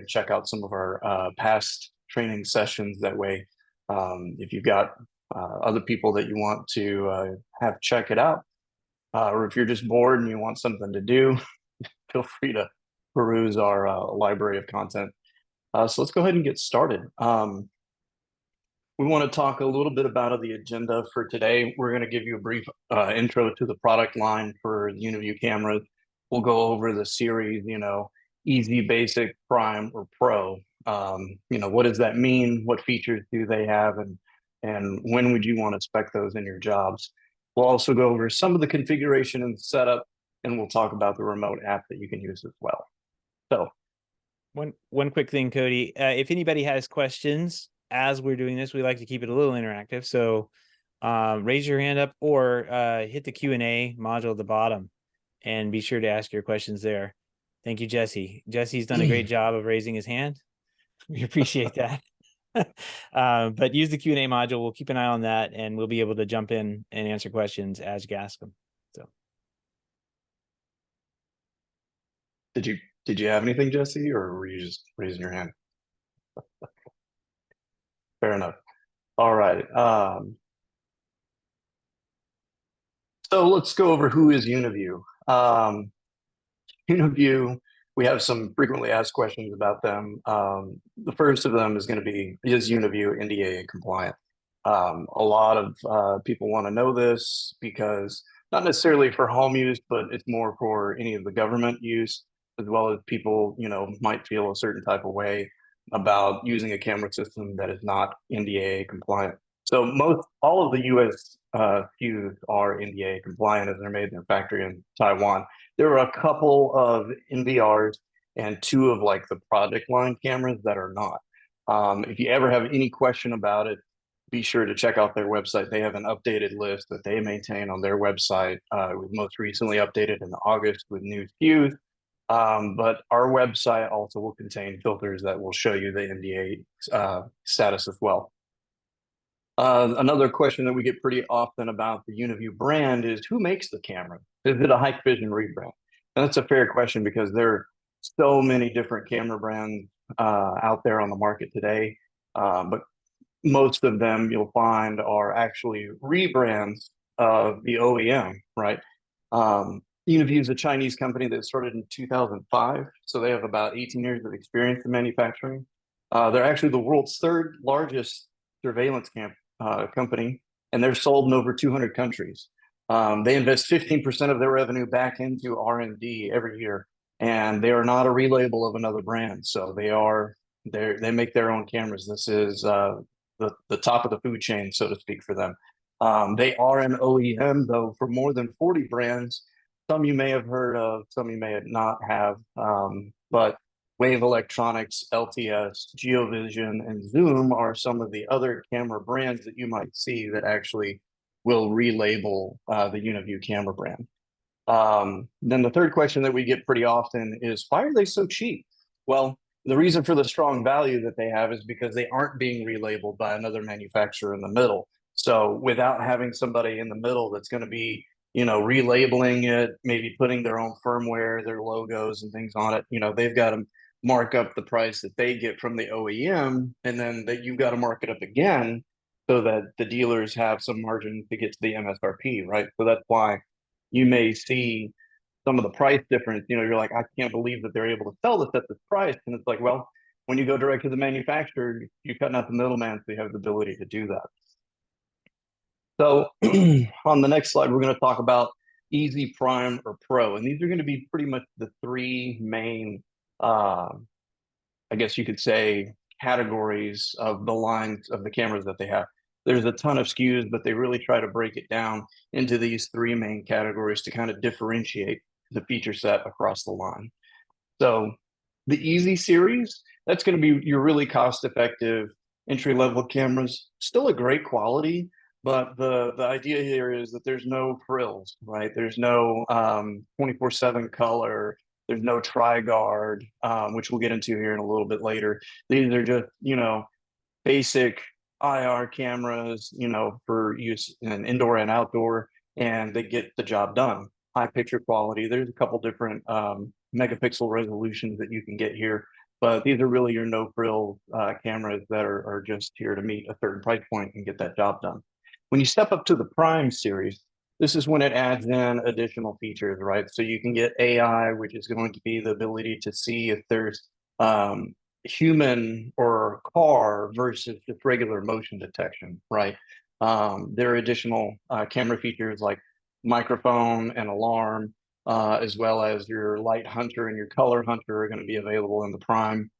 and check out some of our past training sessions. That way, if you've got other people that you want to have check it out, or if you're just bored and you want something to do, feel free to peruse our library of content. So let's go ahead and get started. We want to talk a little bit about the agenda for today. We're going to give you a brief intro to the product line for the Uniview cameras. We'll go over the series, easy, basic, prime, or pro. What does that mean? What features do they have? And when would you want to spec those in your jobs? We'll also go over some of the configuration and setup, and we'll talk about the remote app that you can use as well. So one quick thing, Cody, if anybody has questions as we're doing this, we like to keep it a little interactive. So raise your hand up or hit the Q&A module at the bottom and be sure to ask your questions there. Thank you, Jesse. Jesse's done a great job of raising his hand. We appreciate that. But use the Q&A module. We'll keep an eye on that, and we'll be able to jump in and answer questions as you ask them. So, did you have anything, Jesse, or were you just raising your hand? Fair enough. All right. So let's go over who is Uniview. Uniview, we have some frequently asked questions about them. The first of them is going to be, is Uniview NDAA compliant? A lot of people want to know this because not necessarily for home use, but it's more for any of the government use, as well as people, might feel a certain type of way about using a camera system that is not NDAA compliant. So all of the US SKUs are NDAA compliant as they're made in their factory in Taiwan. There are a couple of NVRs and two of like the project line cameras that are not. If you ever have any question about it, be sure to check out their website. They have an updated list that they maintain on their website. It was most recently updated in August with new SKUs. But our website also will contain filters that will show you the NDA status as well. Another question that we get pretty often about the Uniview brand is who makes the camera? Is it a Hikvision rebrand? And that's a fair question because there are so many different camera brands out there on the market today. But most of them you'll find are actually rebrands of the OEM, right? Uniview is a Chinese company that started in 2005, so they have about 18 years of experience in manufacturing. They're actually the world's third largest surveillance company, and they're sold in over 200 countries. They invest 15% of their revenue back into R&D every year, and they are not a relabel of another brand. So they make their own cameras. This is the top of the food chain, so to speak, for them. They are an OEM though for more than 40 brands. Some you may have heard of, some you may not have, but Wave Electronics, LTS, GeoVision, and Zoom are some of the other camera brands that you might see that actually will relabel the Uniview camera brand. Then the third question that we get pretty often is, why are they so cheap? Well, the reason for the strong value that they have is because they aren't being relabeled by another manufacturer in the middle. So without having somebody in the middle that's going to be relabeling it, maybe putting their own firmware, their logos and things on it, they've got to mark up the price that they get from the OEM, and then that you've got to mark it up again so that the dealers have some margin to get to the MSRP, right? So that's why you may see some of the price difference. You're like, I can't believe that they're able to sell this at this price. And it's like, well, when you go direct to the manufacturer, you're cutting out the middleman, so you have the ability to do that. So on the next slide, we're going to talk about Easy, Prime, or Pro. And these are going to be pretty much the three main, I guess you could say, categories of the lines of the cameras that they have. There's a ton of SKUs, but they really try to break it down into these three main categories to kind of differentiate the feature set across the line. So the Easy series, that's going to be your really cost-effective entry-level cameras. Still a great quality, but the idea here is that there's no frills, right? There's no 24/7 color. There's no tri-guard, which we'll get into here in a little bit later. These are just, basic IR cameras, for use in indoor and outdoor, and they get the job done. High picture quality. There's a couple different megapixel resolutions that you can get here. But these are really your no-frill cameras that are just here to meet a certain price point and get that job done. When you step up to the Prime series, this is when it adds in additional features, right? So you can get AI, which is going to be the ability to see if there's human or car versus just regular motion detection, right? There are additional camera features like microphone and alarm, as well as your light hunter and your color hunter are going to be available in the Prime.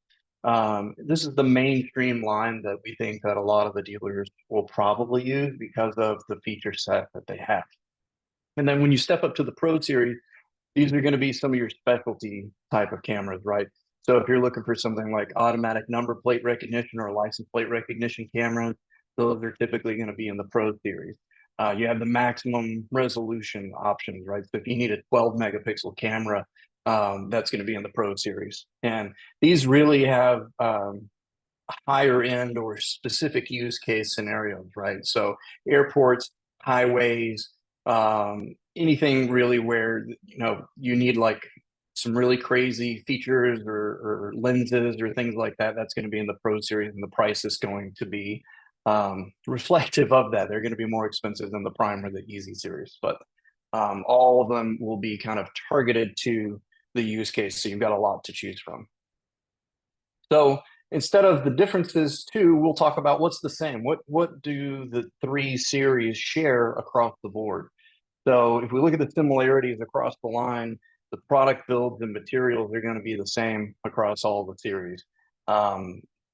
This is the mainstream line that we think that a lot of the dealers will probably use because of the feature set that they have. And then when you step up to the Pro Series, these are going to be some of your specialty type of cameras, right? So if you're looking for something like automatic number plate recognition or license plate recognition cameras, those are typically going to be in the Pro Series. You have the maximum resolution options, right? So if you need a 12 megapixel camera, that's going to be in the Pro Series. And these really have higher end or specific use case scenarios, right? So airports, highways, anything really where you need like some really crazy features or lenses or things like that. That's going to be in the Pro Series, and the price is going to be reflective of that. They're going to be more expensive than the Prime or the Easy series, but all of them will be kind of targeted to the use case. So you've got a lot to choose from. So instead of the differences too, we'll talk about what's the same. What do the three series share across the board? So if we look at the similarities across the line, the product builds and materials are going to be the same across all the series.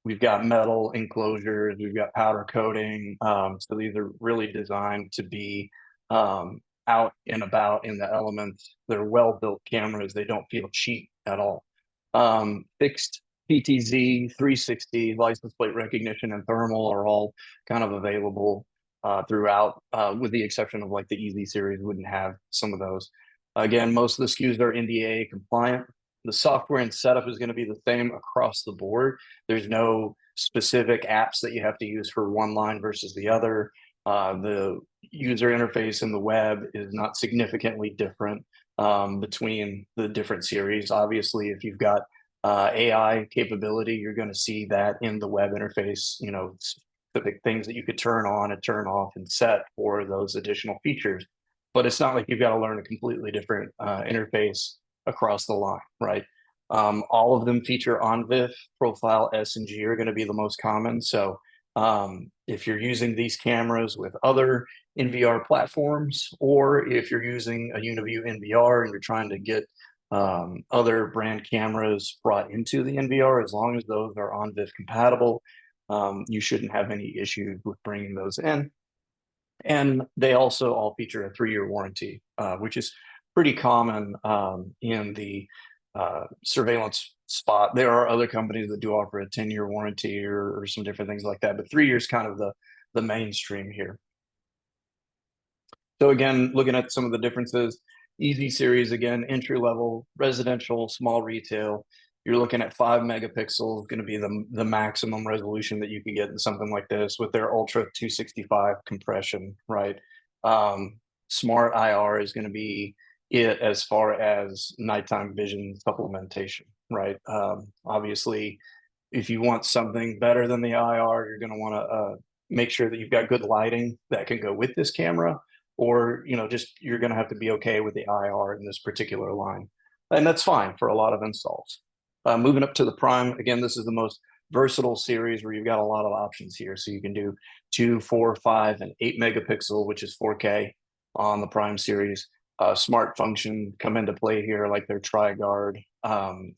We've got metal enclosures, we've got powder coating. So these are really designed to be out and about in the elements. They're well-built cameras. They don't feel cheap at all. Fixed PTZ, 360, license plate recognition, and thermal are all kind of available throughout, with the exception of like the Easy series wouldn't have some of those. Again, most of the SKUs are NDAA compliant. The software and setup is going to be the same across the board. There's no specific apps that you have to use for one line versus the other. The user interface in the web is not significantly different between the different series. Obviously, if you've got AI capability, you're going to see that in the web interface, specific things that you could turn on and turn off and set for those additional features. But it's not like you've got to learn a completely different interface across the line, right? All of them feature OnVIF, Profile, S, and G are going to be the most common. So if you're using these cameras with other NVR platforms, or if you're using a Uniview NVR and you're trying to get other brand cameras brought into the NVR, as long as those are OnVIF compatible, you shouldn't have any issues with bringing those in. And they also all feature a 3-year warranty, which is pretty common in the surveillance spot. There are other companies that do offer a 10-year warranty or some different things like that, but 3 years kind of the mainstream here. So again, looking at some of the differences, Easy series, again, entry level, residential, small retail. You're looking at 5 megapixels, going to be the maximum resolution that you can get in something like this with their Ultra 265 compression, right? Smart IR is going to be it as far as nighttime vision supplementation, right? Obviously, if you want something better than the IR, you're going to want to make sure that you've got good lighting that can go with this camera, or just you're going to have to be okay with the IR in this particular line, and that's fine for a lot of installs. Moving up to the Prime, again, this is the most versatile series where you've got a lot of options here. So you can do 2, 4, 5, and 8 megapixel, which is 4K on the Prime series. Smart function come into play here, like their TriGuard,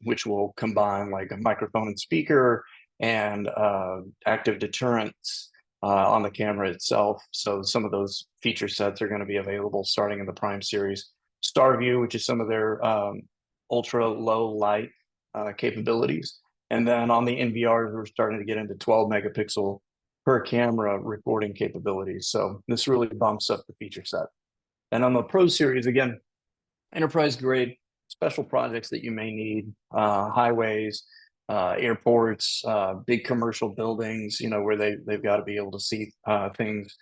which will combine like a microphone and speaker and active deterrence on the camera itself. So some of those feature sets are going to be available starting in the Prime series. StarView, which is some of their ultra low light capabilities. And then on the NVRs, we're starting to get into 12 megapixel per camera recording capabilities. So this really bumps up the feature set. And on the Pro series, again, enterprise grade, special projects that you may need, highways, airports, big commercial buildings, where they've got to be able to see things,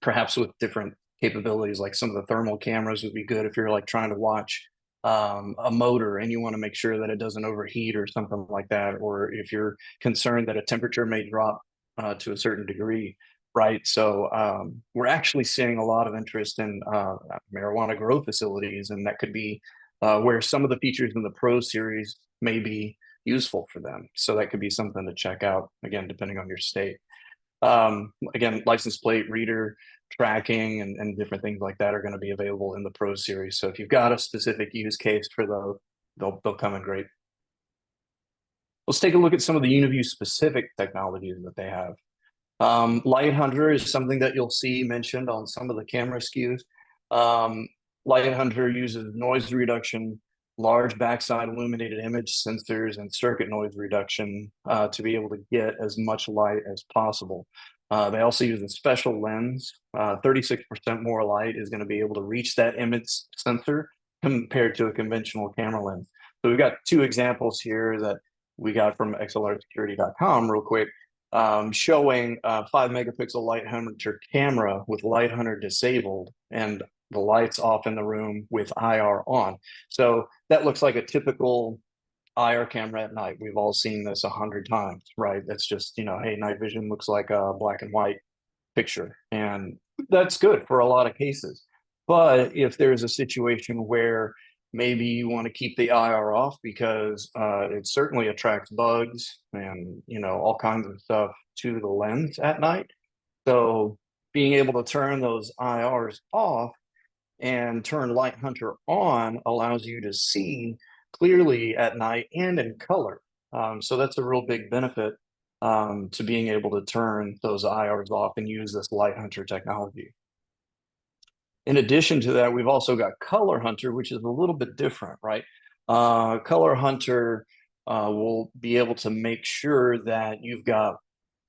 perhaps with different capabilities. Like some of the thermal cameras would be good if you're like trying to watch a motor and you want to make sure that it doesn't overheat or something like that, or if you're concerned that a temperature may drop to a certain degree, right? So we're actually seeing a lot of interest in marijuana grow facilities, and that could be where some of the features in the Pro Series may be useful for them. So that could be something to check out, again, depending on your state. Again, license plate reader tracking and different things like that are going to be available in the Pro Series. So if you've got a specific use case for those, they'll come in great. Let's take a look at some of the Uniview specific technologies that they have. Light Hunter is something that you'll see mentioned on some of the camera SKUs. Light Hunter uses noise reduction, large backside illuminated image sensors, and circuit noise reduction to be able to get as much light as possible. They also use a special lens. 36% more light is going to be able to reach that image sensor compared to a conventional camera lens. So we've got two examples here that we got from xlrsecurity.com real quick, showing a 5 megapixel Light Hunter camera with Light Hunter disabled and the lights off in the room with IR on. So that looks like a typical IR camera at night. We've all seen this 100 times, right? That's just, hey, night vision looks like a black and white picture. And that's good for a lot of cases. But if there's a situation where maybe you want to keep the IR off because it certainly attracts bugs and, all kinds of stuff to the lens at night. So being able to turn those IRs off and turn Light Hunter on allows you to see clearly at night and in color. So that's a real big benefit to being able to turn those IRs off and use this Light Hunter technology. In addition to that, we've also got Color Hunter, which is a little bit different, right? Color Hunter will be able to make sure that you've got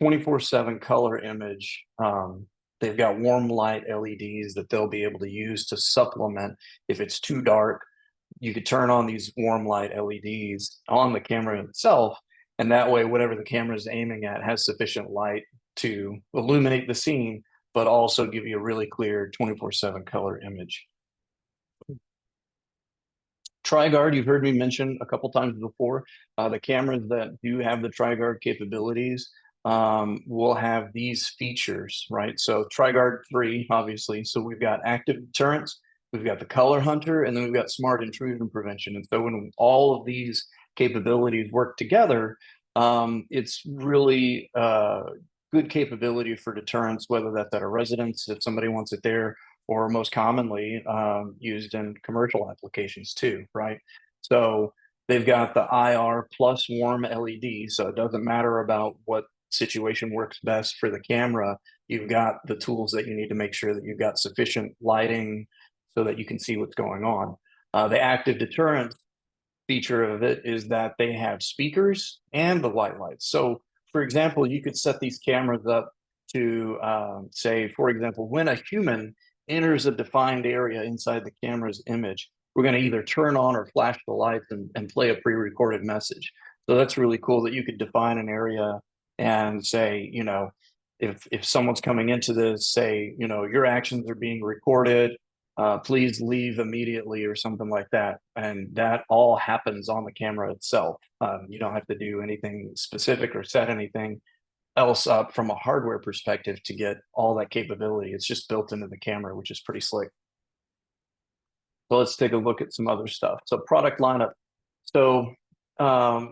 24/7 color image. They've got warm light LEDs that they'll be able to use to supplement if it's too dark. You could turn on these warm light LEDs on the camera itself, and that way, whatever the camera is aiming at has sufficient light to illuminate the scene, but also give you a really clear 24/7 color image. TriGuard, you've heard me mention a couple times before. The cameras that do have the TriGuard capabilities will have these features, right? So TriGuard 3, obviously. So we've got active deterrence, we've got the Color Hunter, and then we've got smart intrusion prevention. And so when all of these capabilities work together, it's really good capability for deterrence, whether that's at a residence, if somebody wants it there, or most commonly used in commercial applications too, right? So they've got the IR plus warm LED, so it doesn't matter about what situation works best for the camera. You've got the tools that you need to make sure that you've got sufficient lighting so that you can see what's going on. The active deterrence feature of it is that they have speakers and the white lights. So for example, you could set these cameras up to say, for example, when a human enters a defined area inside the camera's image, we're going to either turn on or flash the lights and play a pre-recorded message. So that's really cool that you could define an area and say, if someone's coming into this, say, your actions are being recorded, please leave immediately or something like that. And that all happens on the camera itself. You don't have to do anything specific or set anything else up from a hardware perspective to get all that capability. It's just built into the camera, which is pretty slick. So let's take a look at some other stuff. So product lineup. So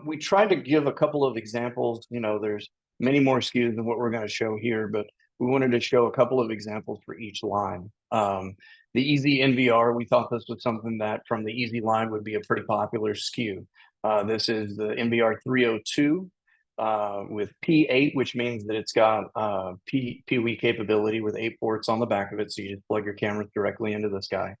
we tried to give a couple of examples. There's many more SKUs than what we're going to show here, but we wanted to show a couple of examples for each line. The Easy NVR, we thought this was something that from the Easy line would be a pretty popular SKU. This is the NVR 302 with P8, which means that it's got PoE capability with 8 ports on the back of it. So you just plug your cameras directly into this guy.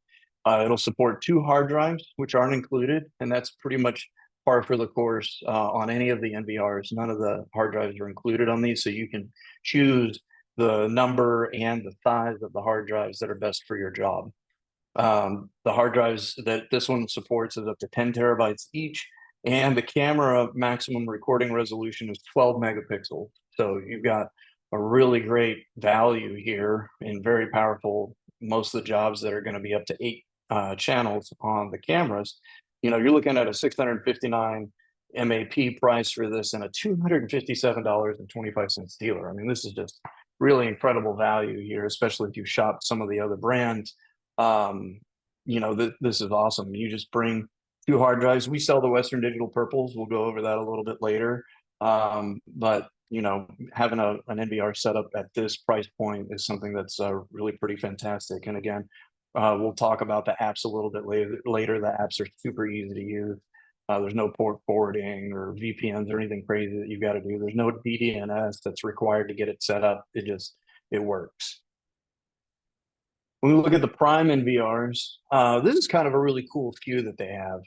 It'll support 2 hard drives, which aren't included, and that's pretty much par for the course on any of the NVRs. None of the hard drives are included on these, so you can choose the number and the size of the hard drives that are best for your job. The hard drives that this one supports is up to 10 terabytes each, and the camera maximum recording resolution is 12 megapixels. So you've got a really great value here and very powerful. Most of the jobs that are going to be up to channels on the cameras, you're looking at a 659 MAP price for this and a $257.25 dealer. I mean, this is just really incredible value here, especially if you shop some of the other brands. This is awesome. You just bring two hard drives. We sell the Western Digital Purples. We'll go over that a little bit later. But having an NVR setup at this price point is something that's really pretty fantastic. And again, we'll talk about the apps a little bit later. The apps are super easy to use. There's no port forwarding or VPNs or anything crazy that you've got to do. There's no DDNS that's required to get it set up. It works. When we look at the Prime NVRs, this is kind of a really cool SKU that they have.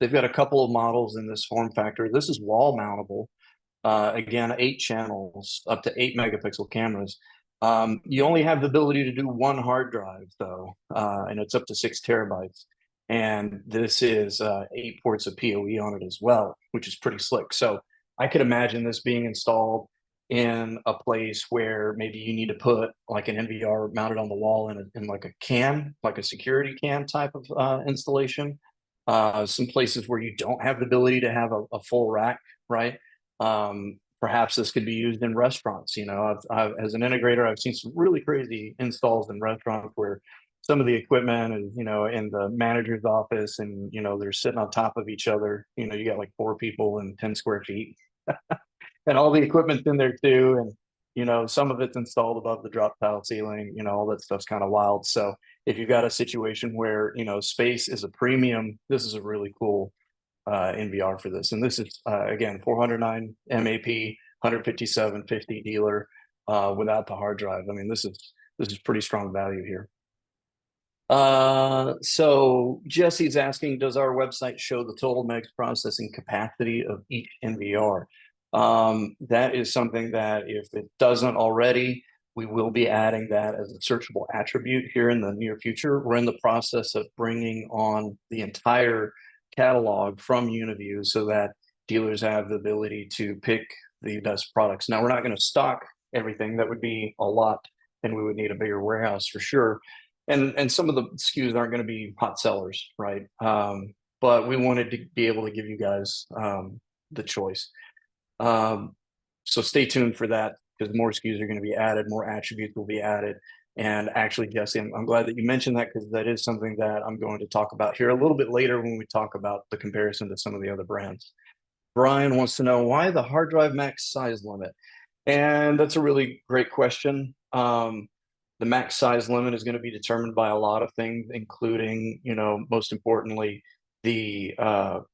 They've got a couple of models in this form factor. This is wall mountable. Again, 8 channels, up to 8 megapixel cameras. You only have the ability to do one hard drive though, and it's up to 6 terabytes. And this is 8 ports of PoE on it as well, which is pretty slick. So I could imagine this being installed in a place where maybe you need to put like an NVR mounted on the wall in like a can, like a security can type of installation. Some places where you don't have the ability to have a full rack, right? Perhaps this could be used in restaurants. As an integrator, I've seen some really crazy installs in restaurants where some of the equipment is, in the manager's office and, they're sitting on top of each other. You got like 4 people and 10 square feet and all the equipment's in there too. And, some of it's installed above the drop tile ceiling, all that stuff's kind of wild. So if you've got a situation where, space is a premium, this is a really cool NVR for this. And this is, again, 409 MAP, 157.50 dealer without the hard drive. I mean, this is pretty strong value here. So Jesse's asking, does our website show the total megs processing capacity of each NVR? That is something that if it doesn't already, we will be adding that as a searchable attribute here in the near future. We're in the process of bringing on the entire catalog from Uniview so that dealers have the ability to pick the best products. Now, we're not going to stock everything. That would be a lot, and we would need a bigger warehouse for sure. And some of the SKUs aren't going to be hot sellers, right? But we wanted to be able to give you guys the choice. So stay tuned for that because more SKUs are going to be added, more attributes will be added. And actually, Jesse, I'm glad that you mentioned that because that is something that I'm going to talk about here a little bit later when we talk about the comparison to some of the other brands. Brian wants to know why the hard drive max size limit. And that's a really great question. The max size limit is going to be determined by a lot of things, including, most importantly, the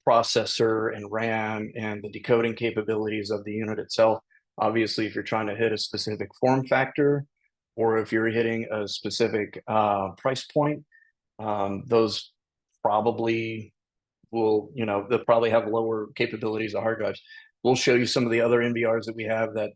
processor and RAM and the decoding capabilities of the unit itself. Obviously, if you're trying to hit a specific form factor, or if you're hitting a specific price point, those probably will, they'll probably have lower capabilities of hard drives. We'll show you some of the other NVRs that we have that,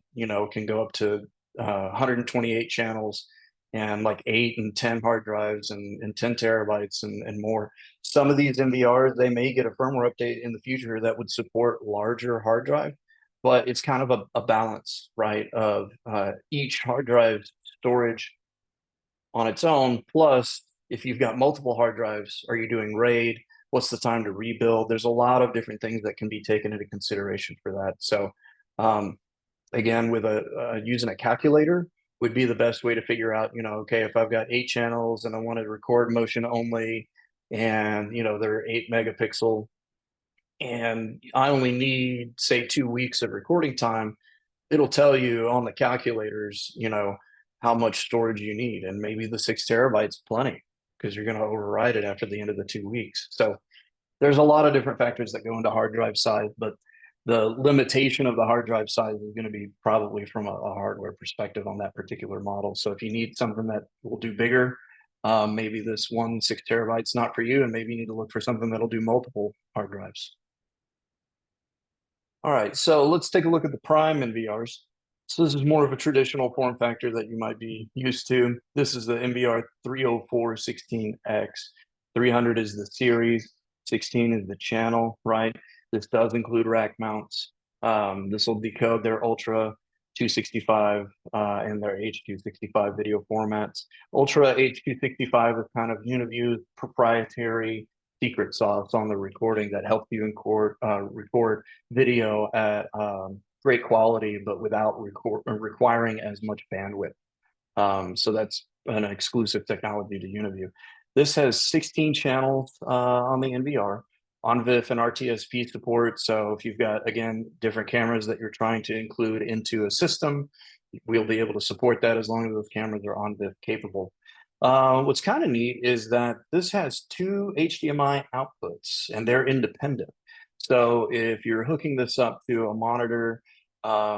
can go up to 128 channels and like 8 and 10 hard drives and 10 terabytes and more. Some of these NVRs, they may get a firmware update in the future that would support larger hard drive, but it's kind of a balance, right, of each hard drive storage on its own. Plus, if you've got multiple hard drives, are you doing RAID? What's the time to rebuild? There's a lot of different things that can be taken into consideration for that. So again, with using a calculator would be the best way to figure out, okay, if I've got 8 channels and I want to record motion only and, they're 8 megapixel and I only need, say, 2 weeks of recording time, it'll tell you on the calculators, how much storage you need. And maybe the 6 terabytes plenty because you're going to override it after the end of the 2 weeks. So there's a lot of different factors that go into hard drive size, but the limitation of the hard drive size is going to be probably from a hardware perspective on that particular model. So if you need something that will do bigger, maybe this 6 terabytes not for you, and maybe you need to look for something that'll do multiple hard drives. All right, so let's take a look at the Prime NVRs. So this is more of a traditional form factor that you might be used to. This is the NVR 30416X. 300 is the series, 16 is the channel, right? This does include rack mounts. This will decode their ultra 265 and their H.265 video formats. Ultra H.265 is kind of Uniview's proprietary secret sauce on the recording that helps you record video at great quality, but without requiring as much bandwidth. So that's an exclusive technology to Uniview. This has 16 channels on the NVR, ONVIF and RTSP support. So if you've got, again, different cameras that you're trying to include into a system, we'll be able to support that as long as those cameras are ONVIF capable. What's kind of neat is that this has two HDMI outputs and they're independent. So if you're hooking this up to a monitor,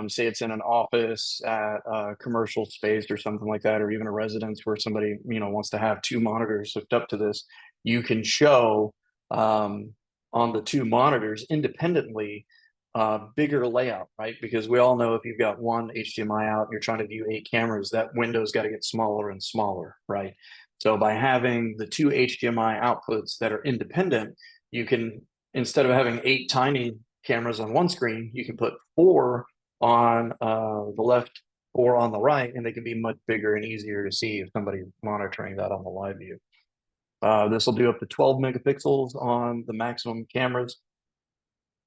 say it's in an office at a commercial space or something like that, or even a residence where somebody, wants to have two monitors hooked up to this, you can show on the two monitors independently bigger layout, right? Because we all know if you've got one HDMI out and you're trying to view 8 cameras, that window's got to get smaller and smaller, right? So by having the two HDMI outputs that are independent, you can, instead of having 8 tiny cameras on one screen, you can put 4 on the left, 4 on the right, and they can be much bigger and easier to see if somebody's monitoring that on the live view. This will do up to 12 megapixels on the maximum cameras.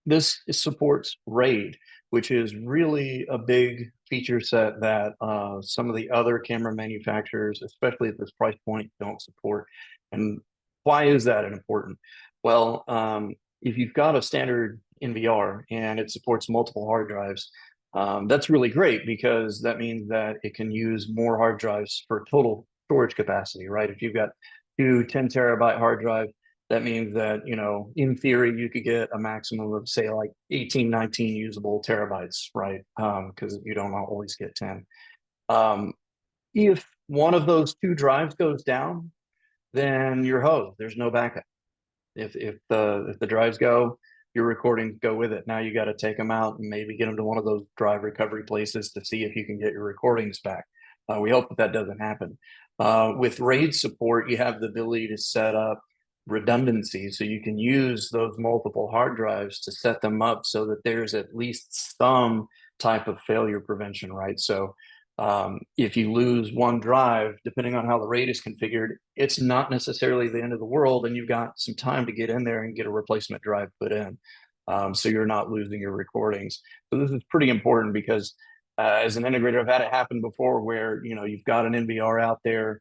This supports RAID, which is really a big feature set that some of the other camera manufacturers, especially at this price point, don't support. And why is that important? Well, if you've got a standard NVR and it supports multiple hard drives, that's really great because that means that it can use more hard drives for total storage capacity, right? If you've got two 10 terabyte hard drives, that means that, in theory, you could get a maximum of, say, like 18, 19 usable terabytes, right? Because you don't always get 10. If one of those two drives goes down, then you're hosed. There's no backup. If the drives go, your recordings go with it. Now you got to take them out and maybe get them to one of those drive recovery places to see if you can get your recordings back. We hope that doesn't happen. With RAID support, you have the ability to set up redundancy, so you can use those multiple hard drives to set them up so that there's at least some type of failure prevention, right? So if you lose one drive, depending on how the RAID is configured, it's not necessarily the end of the world, and you've got some time to get in there and get a replacement drive put in, so you're not losing your recordings. So this is pretty important because as an integrator, I've had it happen before where you've got an NVR out there.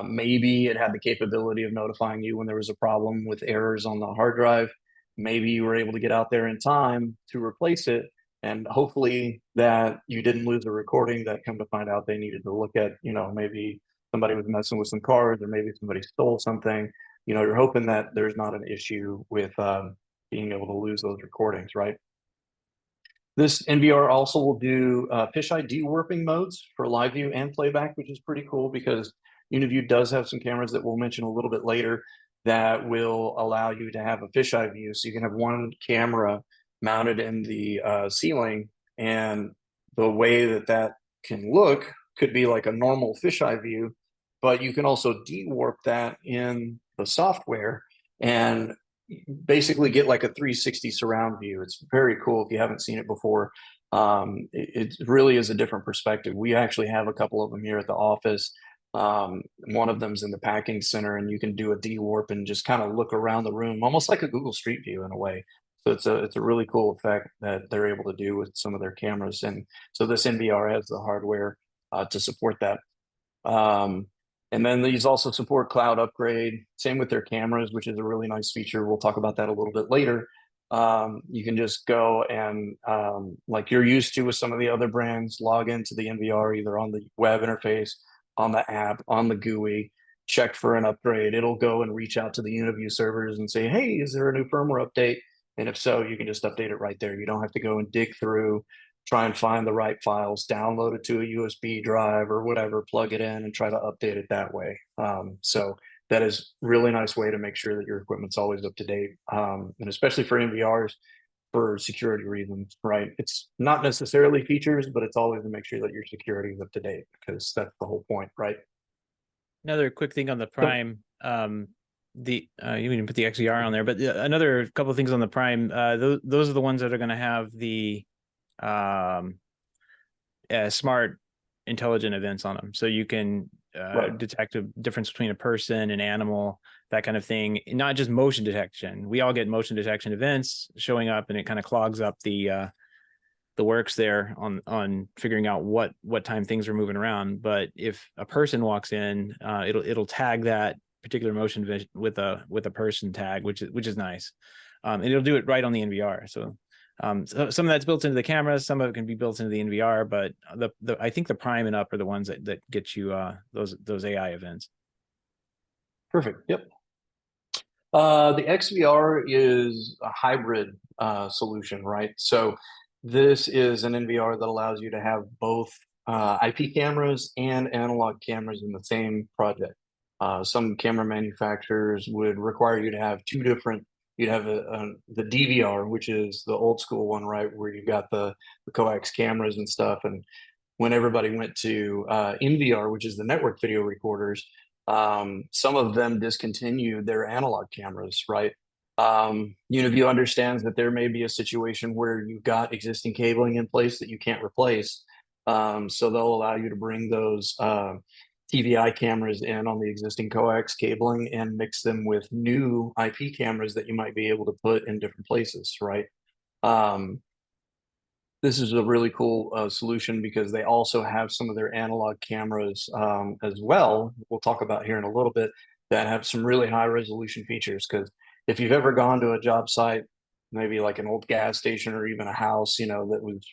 Maybe it had the capability of notifying you when there was a problem with errors on the hard drive. Maybe you were able to get out there in time to replace it, and hopefully that you didn't lose a recording that come to find out they needed to look at, maybe somebody was messing with some cards or maybe somebody stole something. You're hoping that there's not an issue with being able to lose those recordings, right? This NVR also will do fisheye dewarping modes for live view and playback, which is pretty cool because Uniview does have some cameras that we'll mention a little bit later that will allow you to have a fisheye view. So you can have one camera mounted in the ceiling, and the way that can look could be like a normal fisheye view, but you can also dewarp that in the software and basically get like a 360 surround view. It's very cool if you haven't seen it before. It really is a different perspective. We actually have a couple of them here at the office. One of them's in the packing center, and you can do a dewarp and just kind of look around the room, almost like a Google Street View in a way. So it's a really cool effect that they're able to do with some of their cameras. And so this NVR has the hardware to support that. And then these also support cloud upgrade. Same with their cameras, which is a really nice feature. We'll talk about that a little bit later. You can just go and, like you're used to with some of the other brands, log into the NVR either on the web interface, on the app, on the GUI, check for an upgrade. It'll go and reach out to the Uniview servers and say, hey, is there a new firmware update? And if so, you can just update it right there. You don't have to go and dig through, try and find the right files, download it to a USB drive or whatever, plug it in and try to update it that way. So that is really nice way to make sure that your equipment's always up to date. And especially for NVRs, for security reasons, right? It's not necessarily features, but it's always to make sure that your security is up to date because that's the whole point, right? Another quick thing on the Prime, you can put the XER on there, but another couple of things on the Prime. Those are the ones that are going to have the smart, intelligent events on them. So you can Right. detect a difference between a person, an animal, that kind of thing. Not just motion detection. We all get motion detection events showing up, and it kind of clogs up the works there on figuring out what time things are moving around. But if a person walks in, it'll tag that particular motion with a person tag, which is nice, and it'll do it right on the NVR. So some of that's built into the cameras, some of it can be built into the NVR, but I think the Prime and up are the ones that get you those AI events. Perfect. Yep. The XVR is a hybrid solution, right? So this is an NVR that allows you to have both IP cameras and analog cameras in the same project. Some camera manufacturers would require you to have two different. You'd have the DVR, which is the old school one, right, where you've got the coax cameras and stuff. And when everybody went to NVR, which is the network video recorders, some of them discontinued their analog cameras, right? Uniview understands that there may be a situation where you've got existing cabling in place that you can't replace. So they'll allow you to bring those TVI cameras in on the existing coax cabling and mix them with new IP cameras that you might be able to put in different places, right? Um, this is a really cool solution because they also have some of their analog cameras as well. We'll talk about here in a little bit that have some really high resolution features. Because if you've ever gone to a job site, maybe like an old gas station or even a house, that was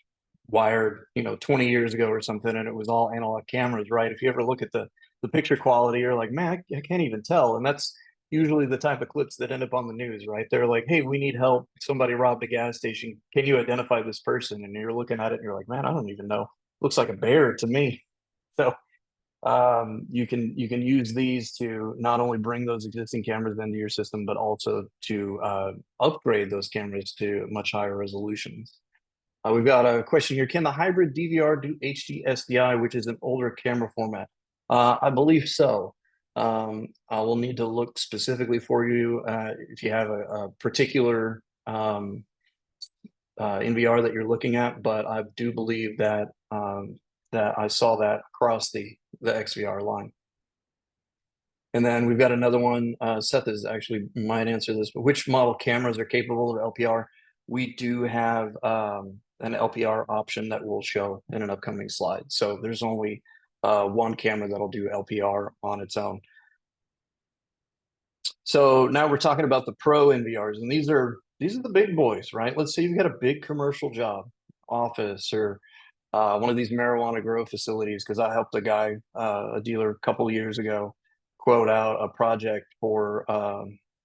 wired, 20 years ago or something, and it was all analog cameras, right? If you ever look at the picture quality, you're like, man, I can't even tell. And that's usually the type of clips that end up on the news, right? They're like, hey, we need help. Somebody robbed a gas station. Can you identify this person? And you're looking at it and you're like, man, I don't even know. Looks like a bear to me. So you can use these to not only bring those existing cameras into your system, but also to upgrade those cameras to much higher resolutions. We've got a question here. Can the hybrid DVR do HD SDI, which is an older camera format? I believe so. I will need to look specifically for you if you have a particular NVR that you're looking at, but I do believe that I saw that across the XVR line. And then we've got another one. Seth is actually might answer this, but which model cameras are capable of LPR? We do have an LPR option that we'll show in an upcoming slide. So there's only one camera that'll do LPR on its own. So now we're talking about the Pro NVRs, and these are the big boys, right? Let's say you've got a big commercial job, office, or one of these marijuana grow facilities, because I helped a dealer a couple of years ago, quote out a project for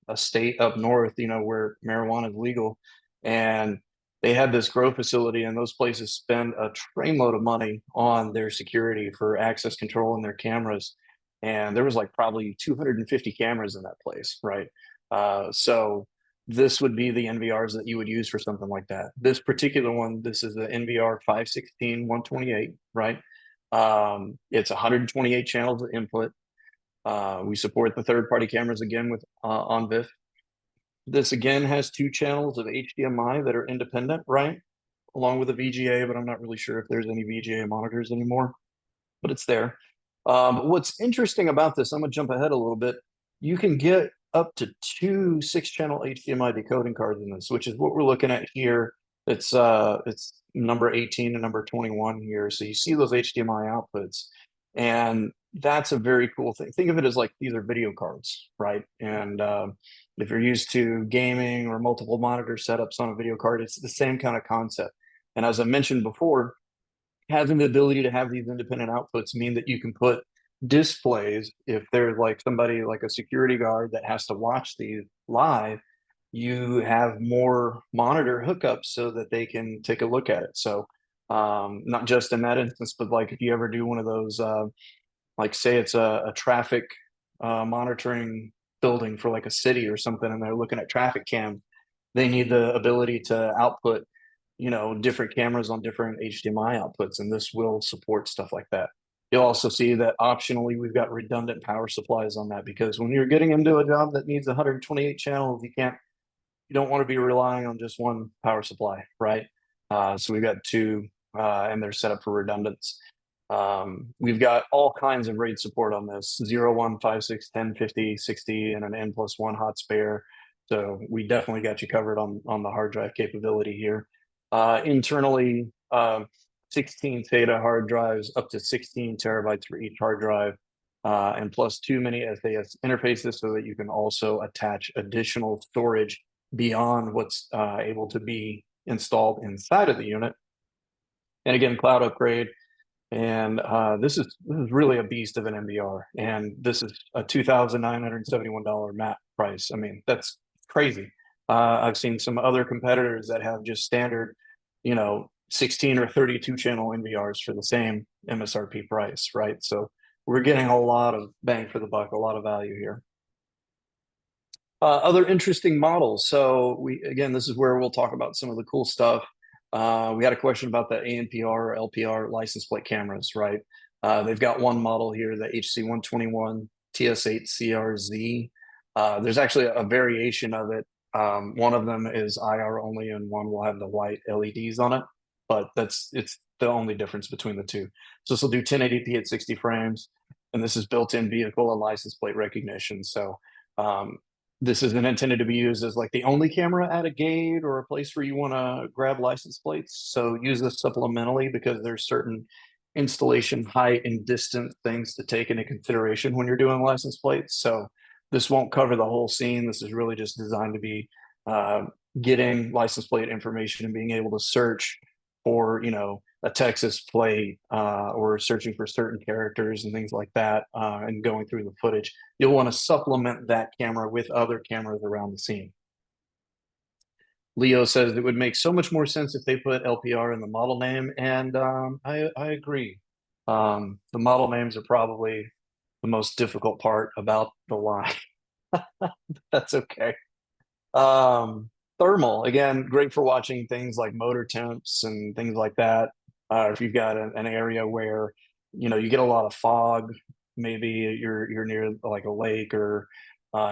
a state up north, where marijuana is legal. And they had this grow facility, and those places spend a trainload of money on their security for access control and their cameras. And there was like probably 250 cameras in that place, right? So this would be the NVRs that you would use for something like that. This particular one, this is the NVR 516 128, right? It's 128 channels of input. We support the third-party cameras again with OnVIF. This again has two channels of HDMI that are independent, right? Along with a VGA, but I'm not really sure if there's any VGA monitors anymore, but it's there. What's interesting about this, I'm gonna jump ahead a little bit. You can get up to two 6-channel HDMI decoding cards in this, which is what we're looking at here. It's number 18 and number 21 here. So you see those HDMI outputs, and that's a very cool thing. Think of it as like these are video cards, right? And if you're used to gaming or multiple monitor setups on a video card, it's the same kind of concept. And as I mentioned before, having the ability to have these independent outputs mean that you can put displays. If there's like somebody like a security guard that has to watch these live, you have more monitor hookups so that they can take a look at it. So not just in that instance, but like if you ever do one of those, like say it's a traffic monitoring building for like a city or something, and they're looking at traffic cam, they need the ability to output different cameras on different HDMI outputs, and this will support stuff like that. You'll also see that optionally we've got redundant power supplies on that, because when you're getting into a job that needs 128 channels, you don't want to be relying on just one power supply, right? So we've got two and they're set up for redundance. We've got all kinds of RAID support on this: 0, 1, 5, 6, 10, 50, 60, and an N+1 hot spare. So we definitely got you covered on the hard drive capability here. Internally, 16 SATA hard drives, up to 16 terabytes for each hard drive, and plus 2 mini SAS interfaces so that you can also attach additional storage beyond what's able to be installed inside of the unit. And again, cloud upgrade. And this is really a beast of an MBR. And this is a $2,971 map price. I mean, that's crazy. I've seen some other competitors that have just standard, 16 or 32 channel NVRs for the same MSRP price, right? So we're getting a lot of bang for the buck, a lot of value here. Other interesting models. So this is where we'll talk about some of the cool stuff. We had a question about the ANPR or LPR license plate cameras, right? They've got one model here, the HC121 TS8CRZ. There's actually a variation of it. One of them is IR only, and one will have the white LEDs on it. But it's the only difference between the two. So this will do 1080p at 60 frames, and this is built-in vehicle and license plate recognition. So this isn't intended to be used as like the only camera at a gate or a place where you want to grab license plates. So use this supplementally because there's certain installation height and distance things to take into consideration when you're doing license plates. So this won't cover the whole scene. This is really just designed to be getting license plate information and being able to search for, a Texas plate or searching for certain characters and things like that, and going through the footage. You'll want to supplement that camera with other cameras around the scene. Leo says it would make so much more sense if they put LPR in the model name, and I agree. The model names are probably the most difficult part about the line. That's okay. Thermal, again, great for watching things like motor temps and things like that. If you've got an area where you get a lot of fog, maybe you're near like a lake or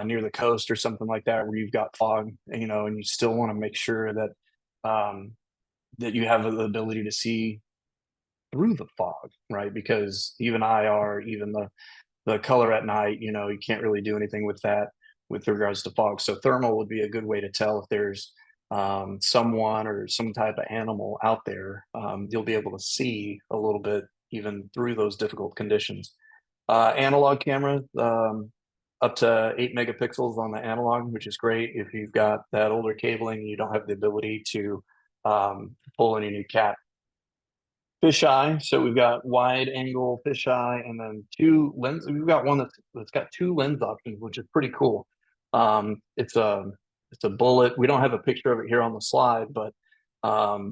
near the coast or something like that, where you've got fog, and you still want to make sure that that you have the ability to see through the fog, right? Because even IR, even the color at night, you can't really do anything with that with regards to fog. So thermal would be a good way to tell if there's someone or some type of animal out there. You'll be able to see a little bit even through those difficult conditions. Analog cameras, up to 8 megapixels on the analog, which is great if you've got that older cabling and you don't have the ability to pull any new cat. Fisheye. So we've got wide angle fisheye and then 2 lens. We've got one that's got 2 lens options, which is pretty cool. It's a bullet. We don't have a picture of it here on the slide, but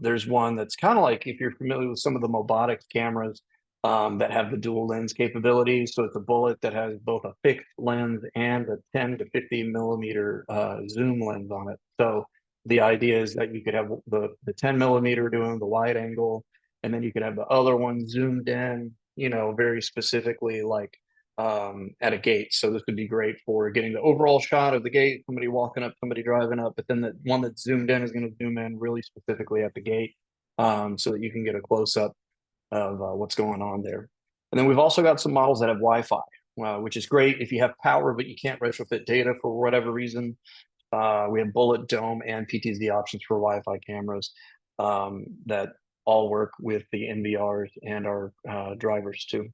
there's one that's kind of like, if you're familiar with some of the Mobotics cameras that have the dual lens capabilities. So it's a bullet that has both a fixed lens and a 10 to 50 millimeter zoom lens on it. So the idea is that you could have the 10 millimeter doing the wide angle, and then you could have the other one zoomed in, very specifically, like at a gate. So this would be great for getting the overall shot of the gate, somebody walking up, somebody driving up, but then the one that's zoomed in is going to zoom in really specifically at the gate, so that you can get a close up of what's going on there. And then we've also got some models that have Wi-Fi, which is great if you have power, but you can't retrofit data for whatever reason. We have bullet, dome, and PTZ options for Wi-Fi cameras that all work with the NVRs and our drivers too.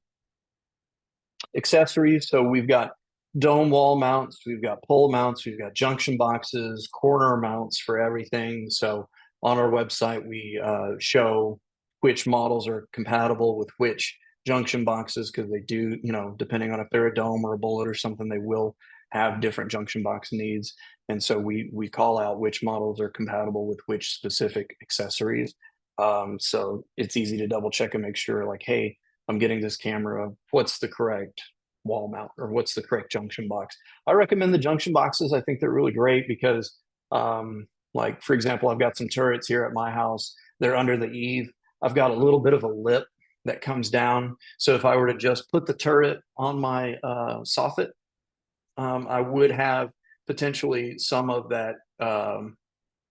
Accessories, so we've got dome wall mounts, we've got pole mounts, we've got junction boxes, corner mounts for everything. So on our website, we show which models are compatible with which junction boxes, because they do, depending on if they're a dome or a bullet or something, they will have different junction box needs. And so we call out which models are compatible with which specific accessories. So it's easy to double check and make sure, like, hey, I'm getting this camera, what's the correct wall mount or what's the correct junction box? I recommend the junction boxes. I think they're really great because, like, for example, I've got some turrets here at my house. They're under the eave. I've got a little bit of a lip that comes down. So if I were to just put the turret on my soffit, I would have potentially some of that, I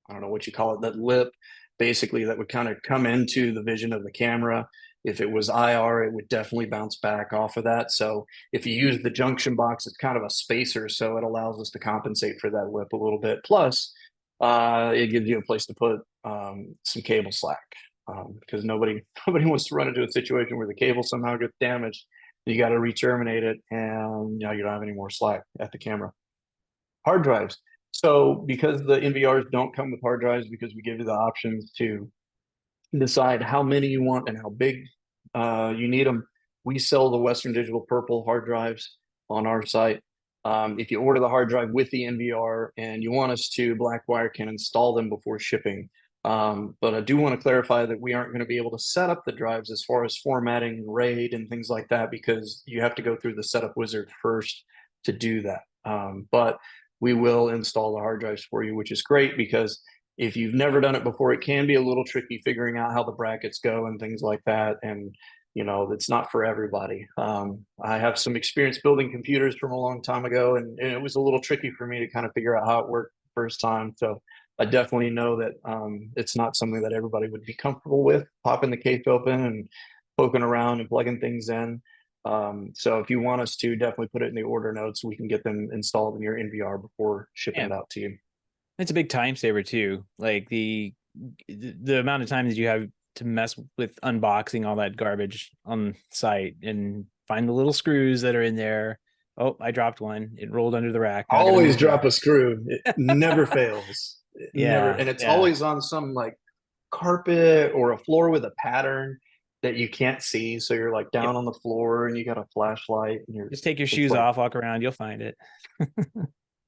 don't know what you call it, that lip basically that would kind of come into the vision of the camera. If it was IR, it would definitely bounce back off of that. So if you use the junction box, it's kind of a spacer, so it allows us to compensate for that lip a little bit. Plus, it gives you a place to put some cable slack, because nobody wants to run into a situation where the cable somehow gets damaged. You got to re-terminate it, and you don't have any more slack at the camera. Hard drives. So because the NVRs don't come with hard drives, because we give you the options to decide how many you want and how big you need them. We sell the Western Digital Purple hard drives on our site. If you order the hard drive with the NVR and you want us to, Blackwire can install them before shipping. But I do want to clarify that we aren't going to be able to set up the drives as far as formatting and RAID and things like that, because you have to go through the setup wizard first to do that. But we will install the hard drives for you, which is great, because if you've never done it before, it can be a little tricky figuring out how the brackets go and things like that. And, it's not for everybody. I have some experience building computers from a long time ago, and it was a little tricky for me to kind of figure out how it worked the first time. So I definitely know that it's not something that everybody would be comfortable with, popping the case open and poking around and plugging things in. So if you want us to, definitely put it in the order notes. We can get them installed in your NVR before shipping it out to you. It's a big time saver too. Like the amount of time that you have to mess with unboxing all that garbage on site and find the little screws that are in there. Oh, I dropped one. It rolled under the rack. Always drop a screw. It never fails. Never. Yeah. And it's always on some like carpet or a floor with a pattern that you can't see. So you're like down on the floor and you got a flashlight and you're just take your shoes off, walk around, you'll find it.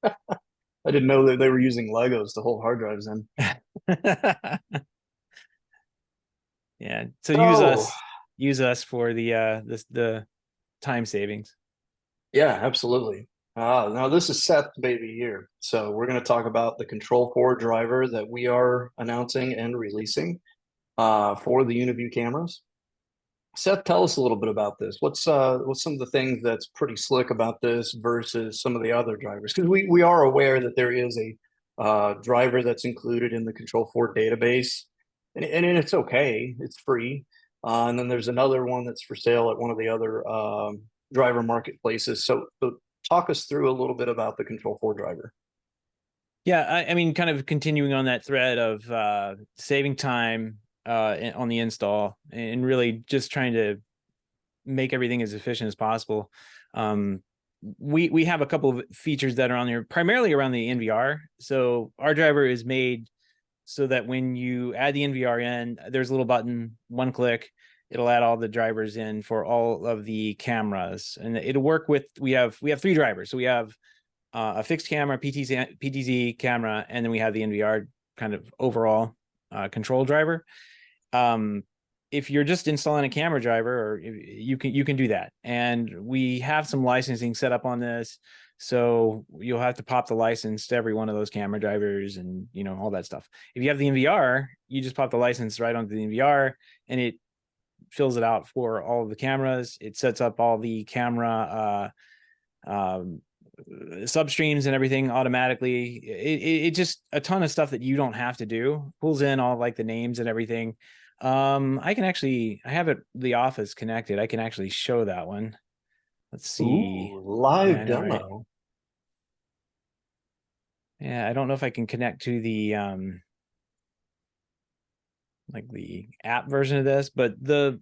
I didn't know that they were using Legos to hold hard drives in. Yeah. So use us for the time savings. Yeah, absolutely. Now this is Seth's baby here. So we're going to talk about the Control 4 driver that we are announcing and releasing for the Uniview cameras. Seth, tell us a little bit about this. What's some of the things that's pretty slick about this versus some of the other drivers? Because we are aware that there is a driver that's included in the Control 4 database, and it's okay, it's free. And then there's another one that's for sale at one of the other driver marketplaces. So talk us through a little bit about the Control 4 driver. Yeah, I mean, kind of continuing on that thread of saving time on the install and really just trying to make everything as efficient as possible. We have a couple of features that are on there primarily around the NVR. So our driver is made so that when you add the NVR in, there's a little button, one click, it'll add all the drivers in for all of the cameras, and it'll work with. We have three drivers. So we have a fixed camera, PTZ camera, and then we have the NVR kind of overall control driver. If you're just installing a camera driver, or you can do that, and we have some licensing set up on this, so you'll have to pop the license to every one of those camera drivers and all that stuff. If you have the NVR, you just pop the license right onto the NVR and it fills it out for all of the cameras. It sets up all the camera substreams and everything automatically. It just a ton of stuff that you don't have to do. Pulls in all like the names and everything. I have the office connected. I can actually show that one. Let's see. Ooh, live know, demo. right? Yeah, I don't know if I can connect to the like the app version of this, but the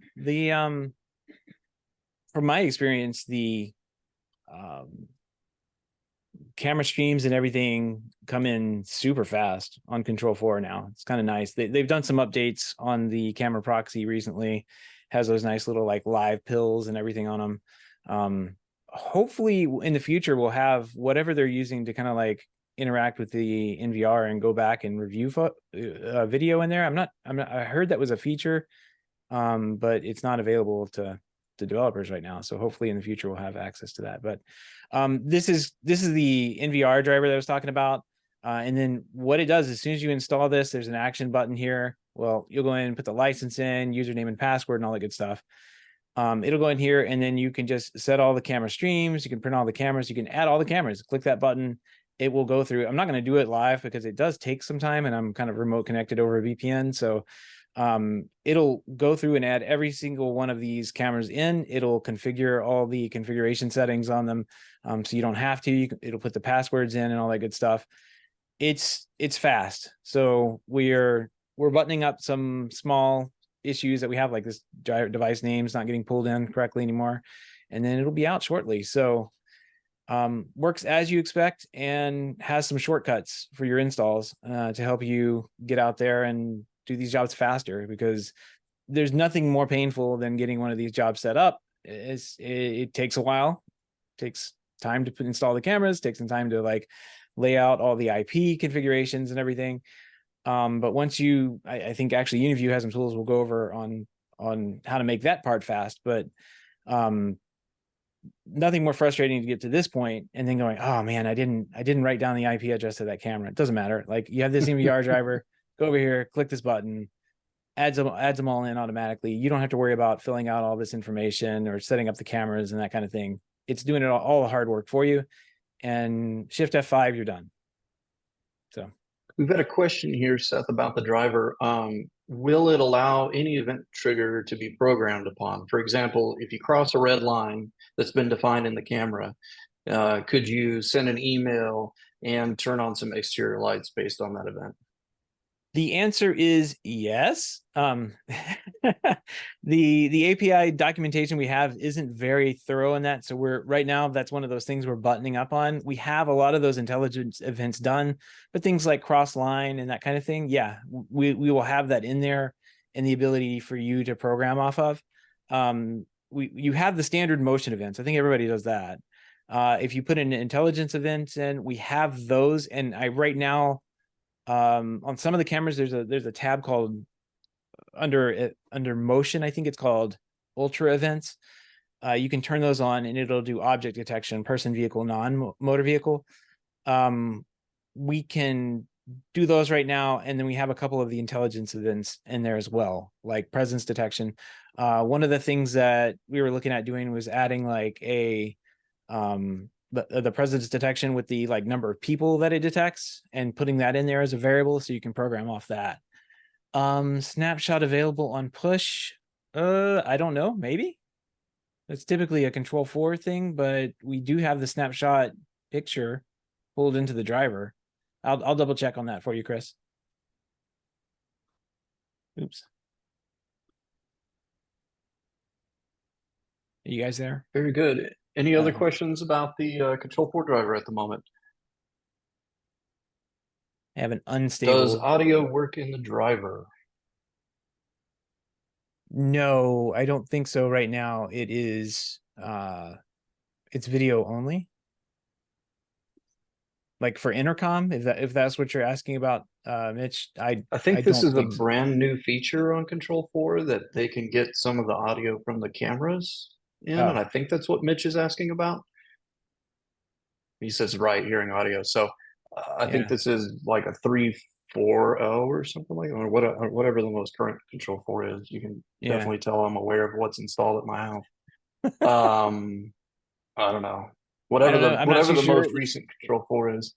from my experience, the camera streams and everything come in super fast on Control 4 now. It's kind of nice. They've done some updates on the camera proxy recently. Has those nice little like live pills and everything on them. Hopefully in the future we'll have whatever they're using to kind of like interact with the NVR and go back and review video in there. I heard that was a feature, but it's not available to developers right now. So hopefully in the future we'll have access to that. But this is the NVR driver that I was talking about. And then what it does, as soon as you install this, there's an action button here. Well, you'll go in and put the license in, username and password and all that good stuff. It'll go in here and then you can just set all the camera streams. You can print all the cameras. You can add all the cameras. Click that button it will go through. I'm not going to do it live because it does take some time, and I'm kind of remote connected over a VPN. So it'll go through and add every single one of these cameras in. It'll configure all the configuration settings on them, so you don't have to. It'll put the passwords in and all that good stuff. It's fast. So we're buttoning up some small issues that we have, like this device names not getting pulled in correctly anymore, and then it'll be out shortly. So works as you expect and has some shortcuts for your installs to help you get out there and do these jobs faster, because there's nothing more painful than getting one of these jobs set up. It takes a while. It takes time to install the cameras, takes some time to like lay out all the IP configurations and everything. But once I think actually Uniview has some tools we'll go over on how to make that part fast. But nothing more frustrating to get to this point and then going, oh man, I didn't write down the IP address of that camera. It doesn't matter. Like, you have this NVR driver, go over here, click this button, adds them all in automatically. You don't have to worry about filling out all this information or setting up the cameras and that kind of thing. It's doing it all the hard work for you. And Shift F5, you're done. So We've got a question here, Seth, about the driver. Will it allow any event trigger to be programmed upon? For example, if you cross a red line that's been defined in the camera, could you send an email and turn on some exterior lights based on that event? the answer is yes. The API documentation we have isn't very thorough in that. So we're right now, that's one of those things we're buttoning up on. We have a lot of those intelligence events done, but things like cross line and that kind of thing, yeah, we will have that in there and the ability for you to program off of. You have the standard motion events. I think everybody does that. If you put an intelligence event in, we have those. And right now, on some of the cameras, there's a tab called under motion. I think it's called ultra events. You can turn those on and it'll do object detection, person, vehicle, non-motor vehicle. We can do those right now. And then we have a couple of the intelligence events in there as well, like presence detection. One of the things that we were looking at doing was adding like the presence detection with the like number of people that it detects and putting that in there as a variable so you can program off that. Snapshot available on push. I don't know, maybe. It's typically a Control-4 thing, but we do have the snapshot picture pulled into the driver. I'll double check on that for you, Chris. Oops. Are you guys there? Very good. Any other questions about the Control-4 driver at the moment? I have an unstable. Does audio work in the driver? No, I don't think so right now. It is it's video only. Like for intercom, if that's what you're asking about, Mitch, I think this is a so. brand new feature on Control-4 that they can get some of the audio from the cameras in, and I think that's what Mitch is asking about. He says right, hearing audio. So I think this is like a 3.4.0 or something like that, or whatever the most current Control-4 is. You can definitely tell I'm aware of what's installed at my house. I don't know. Whatever the most recent Control-4 is.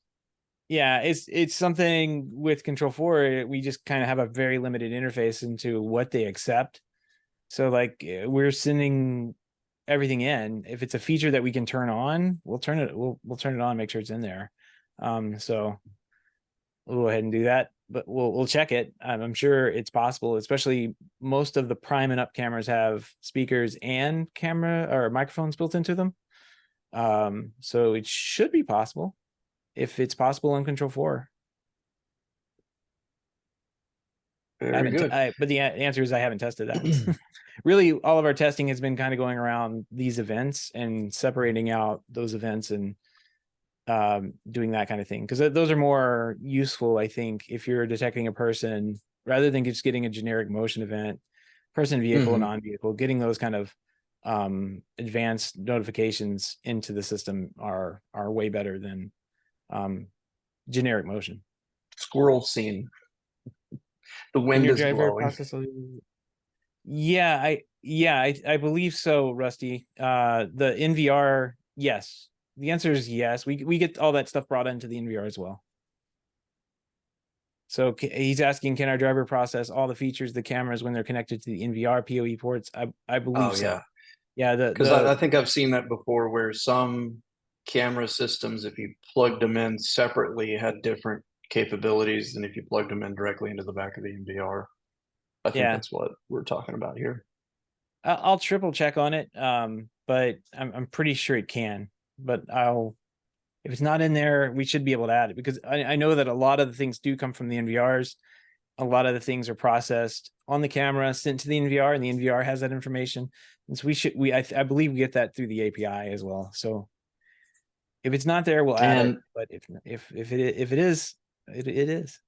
Yeah, it's something with Control-4. We just kind of have a very limited interface into what they accept. So like we're sending everything in. If it's a feature that we can turn on, we'll turn it on, make sure it's in there. So we'll go ahead and do that, but we'll check it. I'm sure it's possible, especially most of the prime and up cameras have speakers and camera or microphones built into them. So it should be possible if it's possible in Control-4. Very good. But the answer is I haven't tested that. Really, all of our testing has been kind of going around these events and separating out those events and doing that kind of thing, because those are more useful, I think, if you're detecting a person rather than just getting a generic motion event, person, vehicle, and non-vehicle. Getting those kind of advanced notifications into the system are way better than generic motion. Squirrel scene. The wind is blowing. Yeah, I believe so, Rusty. The NVR, yes, the answer is yes. We get all that stuff brought into the NVR as well. So he's asking, can our driver process all the features of the cameras when they're connected to the NVR PoE ports? I believe Oh so. yeah, Yeah, because I think I've seen that before where some camera systems, if you plugged them in separately, had different capabilities than if you plugged them in directly into the back of the NVR. I think yeah, that's what we're talking about here. I'll triple check on it. But I'm pretty sure it can. But if it's not in there, we should be able to add it, because I know that a lot of the things do come from the NVRs. A lot of the things are processed on the camera, sent to the NVR, and the NVR has that information. And so I believe we get that through the API as well. So if it's not there, we'll add it. And But if it is, it is.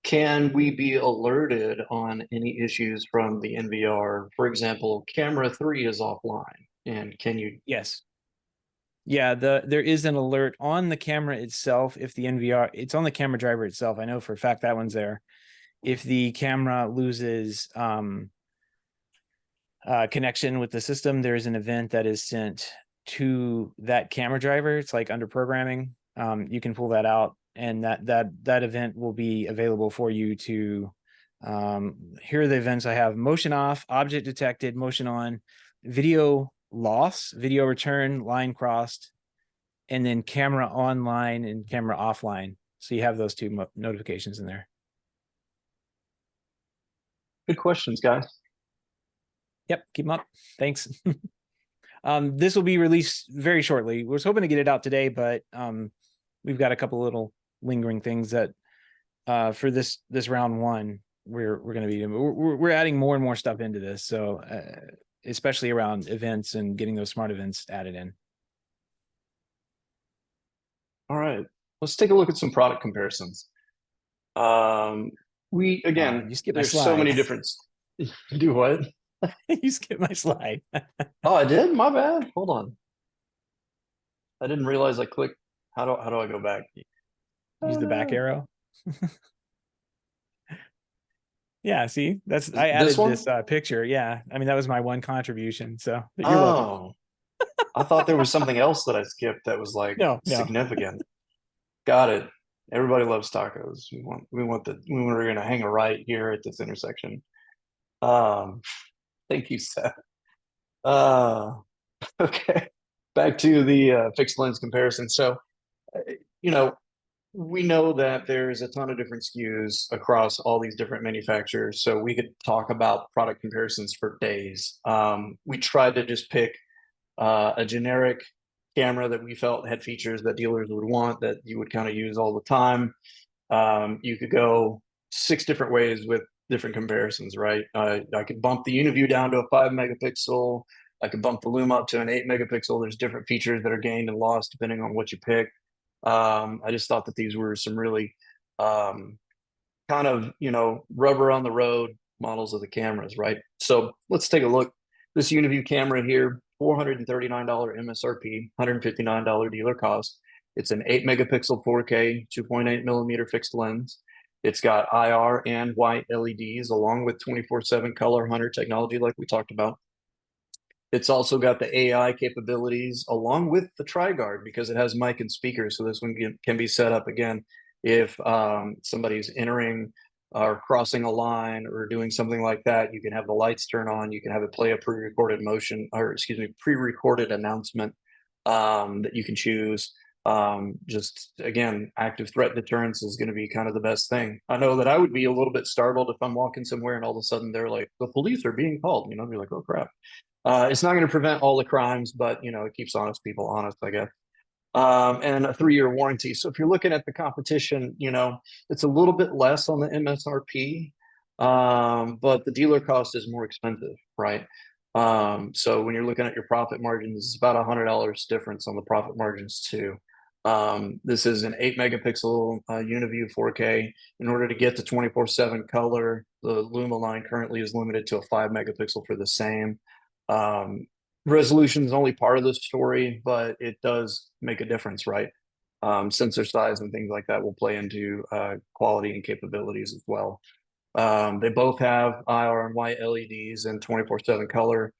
can we be alerted on any issues from the NVR? For example, camera 3 is offline. And can you? Yes. Yeah, there is an alert on the camera itself if the NVR, it's on the camera driver itself. I know for a fact that one's there. If the camera loses connection with the system, there's an event that is sent to that camera driver. It's like under programming. You can pull that out, and that event will be available for you to. Here are the events I have: motion off, object detected, motion on, video loss, video return, line crossed, and then camera online and camera offline. So you have those two notifications in there. Good questions, guys. Yep, keep them up. Thanks. This will be released very shortly. We're hoping to get it out today, but we've got a couple little lingering things that for this round one we're going to be we're adding more and more stuff into this. So especially around events and getting those smart events added in. All right, let's take a look at some product comparisons. We again, You skip my there's so slide. many different. Do what? You skip my slide. Oh, I did. My bad. Hold on. I didn't realize I clicked. How do I go back? Use the back arrow. Yeah, see, that's I This added one? this picture. Yeah, I mean that was my one contribution. So you're welcome. Oh, I thought there was something else that I skipped that was like No. significant. Got it. Everybody loves tacos. We're gonna hang a right here at this intersection. Um, thank you, Seth. Uh, okay. Back to the fixed lens comparison. So, uh, you know, we know that there's a ton of different SKUs across all these different manufacturers. So we could talk about product comparisons for days. We tried to just pick a generic camera that we felt had features that dealers would want that you would kind of use all the time. You could go 6 different ways with different comparisons, right? I could bump the Uniview down to a 5 megapixel. I could bump the Loom up to an 8 megapixel. There's different features that are gained and lost depending on what you pick. I just thought that these were some really kind of, rubber on the road models of the cameras, right? So let's take a look. This Uniview camera here, $439 MSRP, $159 dealer cost. It's an 8 megapixel 4K, 2.8 millimeter fixed lens. It's got IR and white LEDs along with 24/7 color hunter technology, like we talked about. It's also got the AI capabilities along with the TriGuard because it has mic and speakers. So this one can be set up again if somebody's entering or crossing a line or doing something like that. You can have the lights turn on. You can have it play a pre-recorded pre-recorded announcement that you can choose. Just again, active threat deterrence is going to be kind of the best thing. I know that I would be a little bit startled if I'm walking somewhere and all of a sudden they're like, the police are being called. You're like, oh crap. It's not going to prevent all the crimes, but it keeps honest people honest, I guess. And a 3-year warranty. So if you're looking at the competition, it's a little bit less on the MSRP, but the dealer cost is more expensive, right? So when you're looking at your profit margins, it's about $100 difference on the profit margins too. This is an 8 megapixel Uniview 4K. In order to get to 24/7 color, the Luma line currently is limited to a 5 megapixel for the same. Resolution is only part of the story, but it does make a difference, right? Sensor size and things like that will play into quality and capabilities as well. They both have IR and white LEDs and 24/7 color.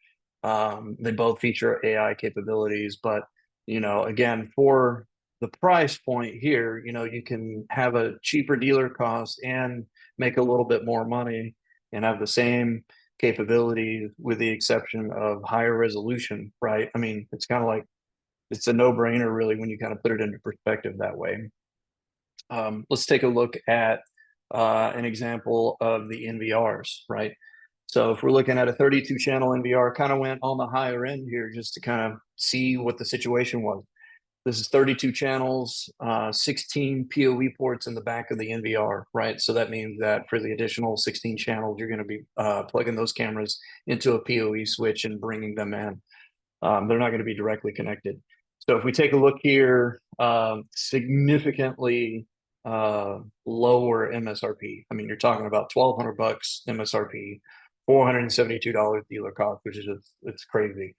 They both feature AI capabilities, but Again, for the price point here, you can have a cheaper dealer cost and make a little bit more money and have the same capabilities with the exception of higher resolution, right? I mean, it's kind of like it's a no-brainer really when you kind of put it into perspective that way. Let's take a look at an example of the NVRs, right? So if we're looking at a 32 channel NVR, kind of went on the higher end here just to kind of see what the situation was. This is 32 channels, 16 PoE ports in the back of the NVR, right? So that means that for the additional 16 channels, you're going to be plugging those cameras into a PoE switch and bringing them in. They're not going to be directly connected. So if we take a look here, significantly lower MSRP. I mean, you're talking about $1,200 MSRP, $472 dealer cost, which is just, it's crazy.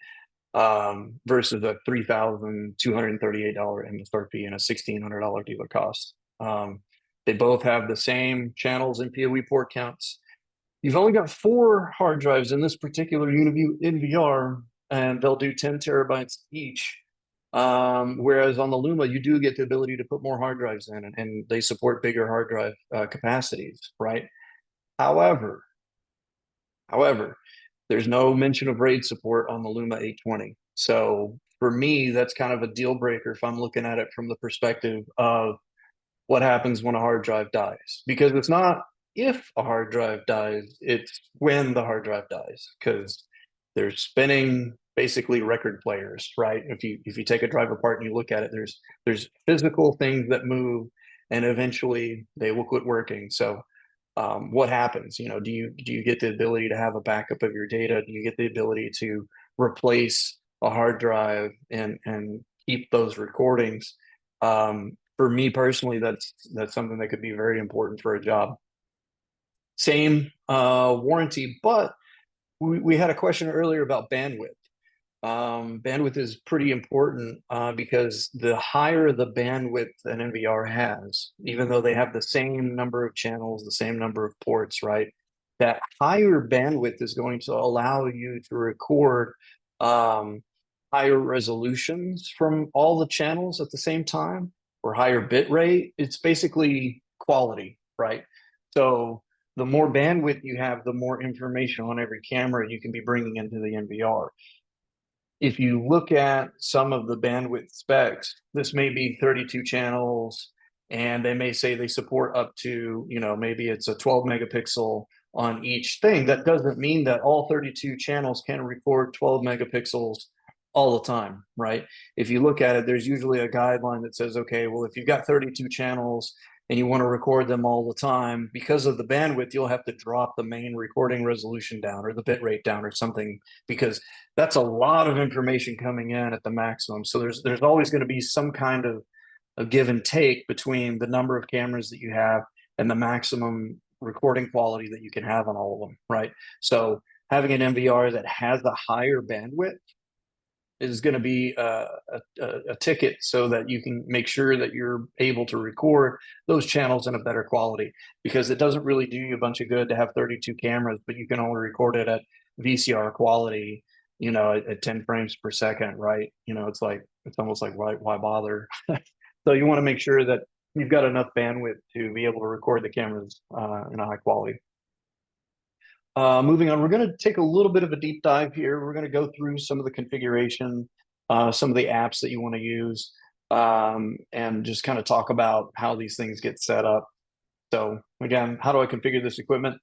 Versus a $3,238 MSRP and a $1,600 dealer cost. They both have the same channels and PoE port counts. You've only got 4 hard drives in this particular Uniview NVR, and they'll do 10 terabytes each. Whereas on the Luma, you do get the ability to put more hard drives in, and they support bigger hard drive capacities, right? However, there's no mention of RAID support on the Luma 820. So for me, that's kind of a deal breaker if I'm looking at it from the perspective of what happens when a hard drive dies. Because it's not if a hard drive dies, it's when the hard drive dies. Because they're spinning basically record players, right? If you take a drive apart and you look at it, there's physical things that move, and eventually they will quit working. So what happens? Do you get the ability to have a backup of your data? Do you get the ability to replace a hard drive and keep those recordings? For me personally, that's something that could be very important for a job. Same warranty, but we had a question earlier about bandwidth. Bandwidth is pretty important because the higher the bandwidth an NVR has, even though they have the same number of channels, the same number of ports, right? That higher bandwidth is going to allow you to record higher resolutions from all the channels at the same time, or higher bit rate. It's basically quality, right? So the more bandwidth you have, the more information on every camera you can be bringing into the NVR. If you look at some of the bandwidth specs, this may be 32 channels, and they may say they support up to, maybe it's a 12 megapixel on each thing. That doesn't mean that all 32 channels can record 12 megapixels all the time, right? If you look at it, there's usually a guideline that says, okay, well, if you've got 32 channels and you want to record them all the time, because of the bandwidth, you'll have to drop the main recording resolution down or the bit rate down or something, because that's a lot of information coming in at the maximum. So there's always going to be some kind of a give and take between the number of cameras that you have and the maximum recording quality that you can have on all of them, right? So having an NVR that has a higher bandwidth is going to be a ticket so that you can make sure that you're able to record those channels in a better quality, because it doesn't really do you a bunch of good to have 32 cameras, but you can only record it at VCR quality, at 10 frames per second, right? It's almost like, why bother? So you want to make sure that you've got enough bandwidth to be able to record the cameras in a high quality. Moving on, we're going to take a little bit of a deep dive here. We're going to go through some of the configuration, some of the apps that you want to use, and just kind of talk about how these things get set up. So again, how do I configure this equipment?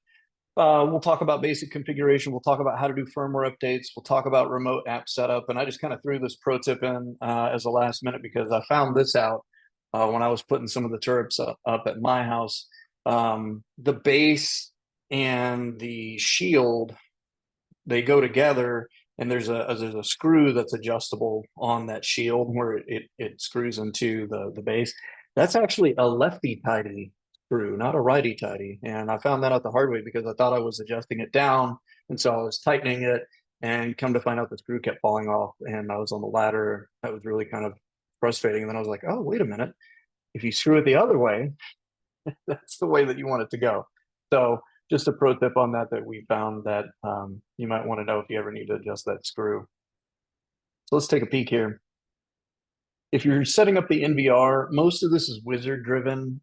We'll talk about basic configuration. We'll talk about how to do firmware updates. We'll talk about remote app setup. And I just kind of threw this pro tip in as a last minute because I found this out when I was putting some of the turrets up at my house. The base and the shield, they go together, and there's a screw that's adjustable on that shield where it screws into the base. That's actually a lefty tighty screw, not a righty tighty. And I found that out the hard way because I thought I was adjusting it down, and so I was tightening it, and come to find out the screw kept falling off, and I was on the ladder. That was really kind of frustrating. And then I was like, oh, wait a minute. If you screw it the other way, that's the way that you want it to go. So just a pro tip on that we found that you might want to know if you ever need to adjust that screw. So let's take a peek here. If you're setting up the NVR, most of this is wizard driven.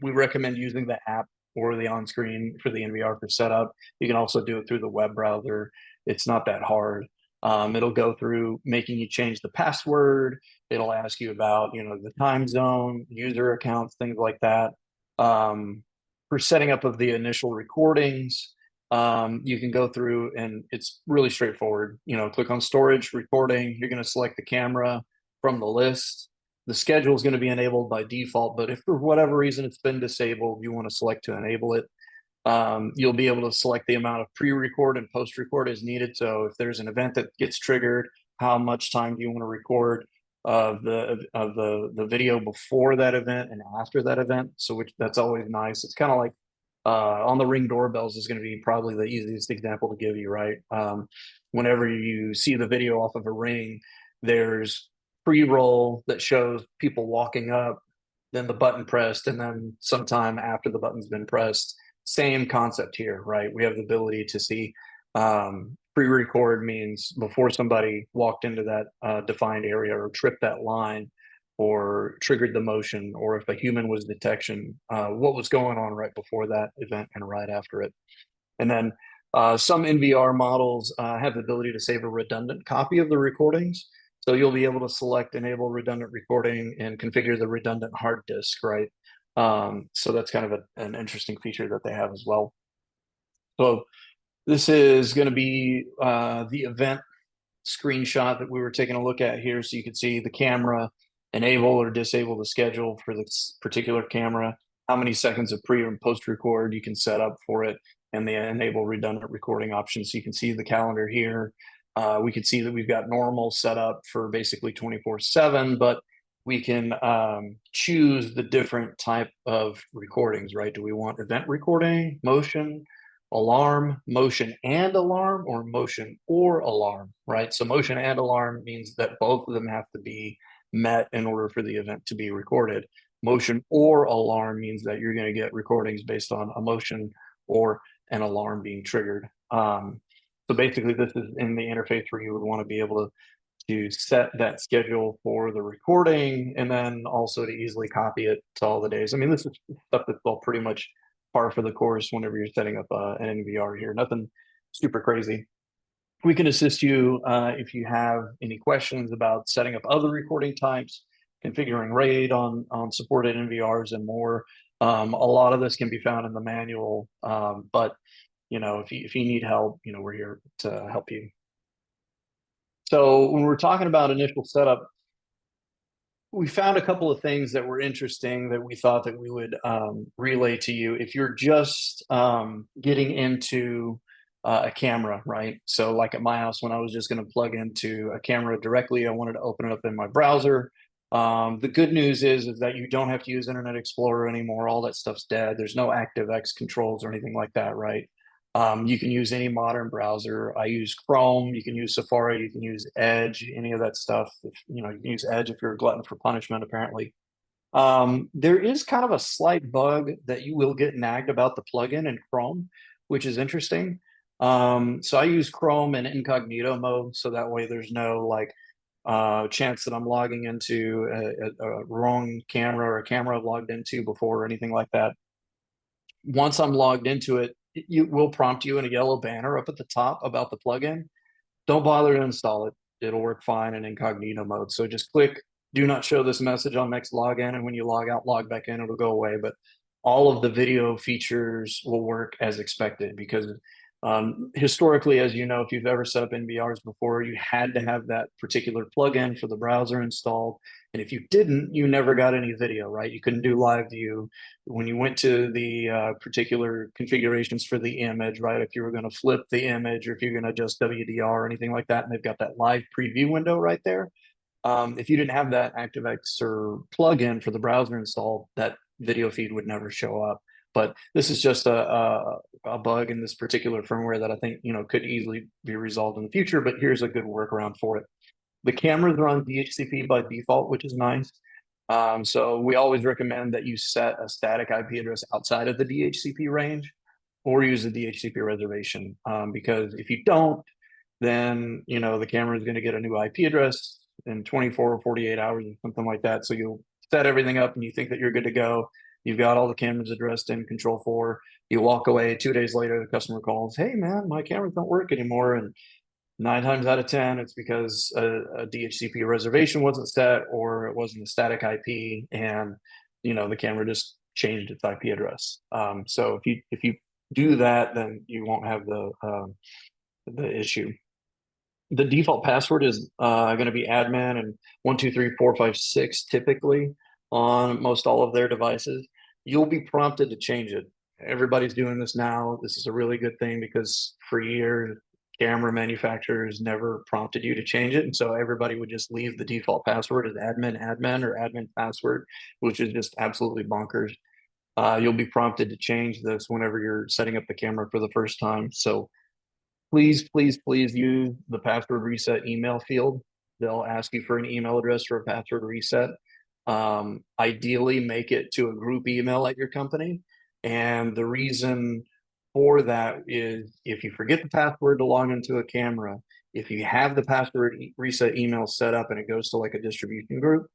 We recommend using the app or the on-screen for the NVR for setup. You can also do it through the web browser. It's not that hard. It'll go through making you change the password. It'll ask you about, the time zone, user accounts, things like that. For setting up of the initial recordings, you can go through and it's really straightforward. Click on storage, recording. You're going to select the camera from the list. The schedule is going to be enabled by default, but if for whatever reason it's been disabled, you want to select to enable it. You'll be able to select the amount of pre-record and post-record as needed. So if there's an event that gets triggered, how much time do you want to record of the video before that event and after that event? So that's always nice. It's kind of like on the Ring doorbells is going to be probably the easiest example to give you, right? Whenever you see the video off of a Ring, there's pre-roll that shows people walking up, then the button pressed, and then sometime after the button's been pressed. Same concept here, right? We have the ability to see pre-record means before somebody walked into that defined area or tripped that line or triggered the motion, or if a human was detection, what was going on right before that event and right after it. And then some NVR models have the ability to save a redundant copy of the recordings. So you'll be able to select enable redundant recording and configure the redundant hard disk, right? So that's kind of an interesting feature that they have as well. So this is going to be the event screenshot that we were taking a look at here. So you can see the camera, enable or disable the schedule for this particular camera, how many seconds of pre and post record you can set up for it, and the enable redundant recording option. So you can see the calendar here. We can see that we've got normal set up for basically 24/7, but we can choose the different type of recordings, right? Do we want event recording, motion, alarm, motion and alarm, or motion or alarm, right? So motion and alarm means that both of them have to be met in order for the event to be recorded. Motion or alarm means that you're going to get recordings based on a motion or an alarm being triggered. So basically this is in the interface where you would want to be able to set that schedule for the recording and then also to easily copy it to all the days. I mean, this is stuff that's all pretty much par for the course whenever you're setting up an NVR here. Nothing super crazy. We can assist you if you have any questions about setting up other recording types, configuring RAID on supported NVRs and more. A lot of this can be found in the manual, but if you need help, we're here to help you. So when we're talking about initial setup, we found a couple of things that were interesting that we thought that we would relay to you if you're just getting into a camera, right? So like at my house, when I was just going to plug into a camera directly, I wanted to open it up in my browser. The good news is that you don't have to use Internet Explorer anymore. All that stuff's dead. There's no ActiveX controls or anything like that, right? You can use any modern browser. I use Chrome. You can use Safari. You can use Edge. Any of that stuff. You can use Edge if you're a glutton for punishment. Apparently, there is kind of a slight bug that you will get nagged about the plugin in Chrome, which is interesting. So I use Chrome in incognito mode, so that way there's no chance that I'm logging into a wrong camera or a camera I've logged into before or anything like that. Once I'm logged into it, it will prompt you in a yellow banner up at the top about the plugin. Don't bother to install it. It'll work fine in incognito mode. So just click do not show this message on next login. And when you log out, log back in, it'll go away. But all of the video features will work as expected because historically, as you know, if you've ever set up NVRs before, you had to have that particular plugin for the browser installed. And if you didn't, you never got any video, right? You couldn't do live view. When you went to the particular configurations for the image, right? If you were going to flip the image or if you're going to adjust WDR or anything like that, and they've got that live preview window right there. If you didn't have that ActiveX or plugin for the browser installed, that video feed would never show up. But this is just a bug in this particular firmware that I think could easily be resolved in the future. But here's a good workaround for it. The cameras are on DHCP by default, which is nice. So we always recommend that you set a static IP address outside of the DHCP range or use a DHCP reservation. Because if you don't, then the camera is going to get a new IP address. in 24 or 48 hours or something like that. So you'll set everything up and you think that you're good to go. You've got all the cameras addressed in Control 4. You walk away 2 days later, the customer calls, hey man, my cameras don't work anymore. And 9 times out of 10, it's because a DHCP reservation wasn't set or it wasn't a static IP, and the camera just changed its IP address. So if you do that, then you won't have the issue. The default password is going to be admin and 1234556 typically on most all of their devices. You'll be prompted to change it. Everybody's doing this now. This is a really good thing because for years, camera manufacturers never prompted you to change it. And so everybody would just leave the default password as admin or admin password, which is just absolutely bonkers. You'll be prompted to change this whenever you're setting up the camera for the first time. So please, please, please use the password reset email field. They'll ask you for an email address for a password reset. Ideally, make it to a group email at your company. And the reason for that is if you forget the password to log into a camera, if you have the password reset email set up and it goes to like a distribution group,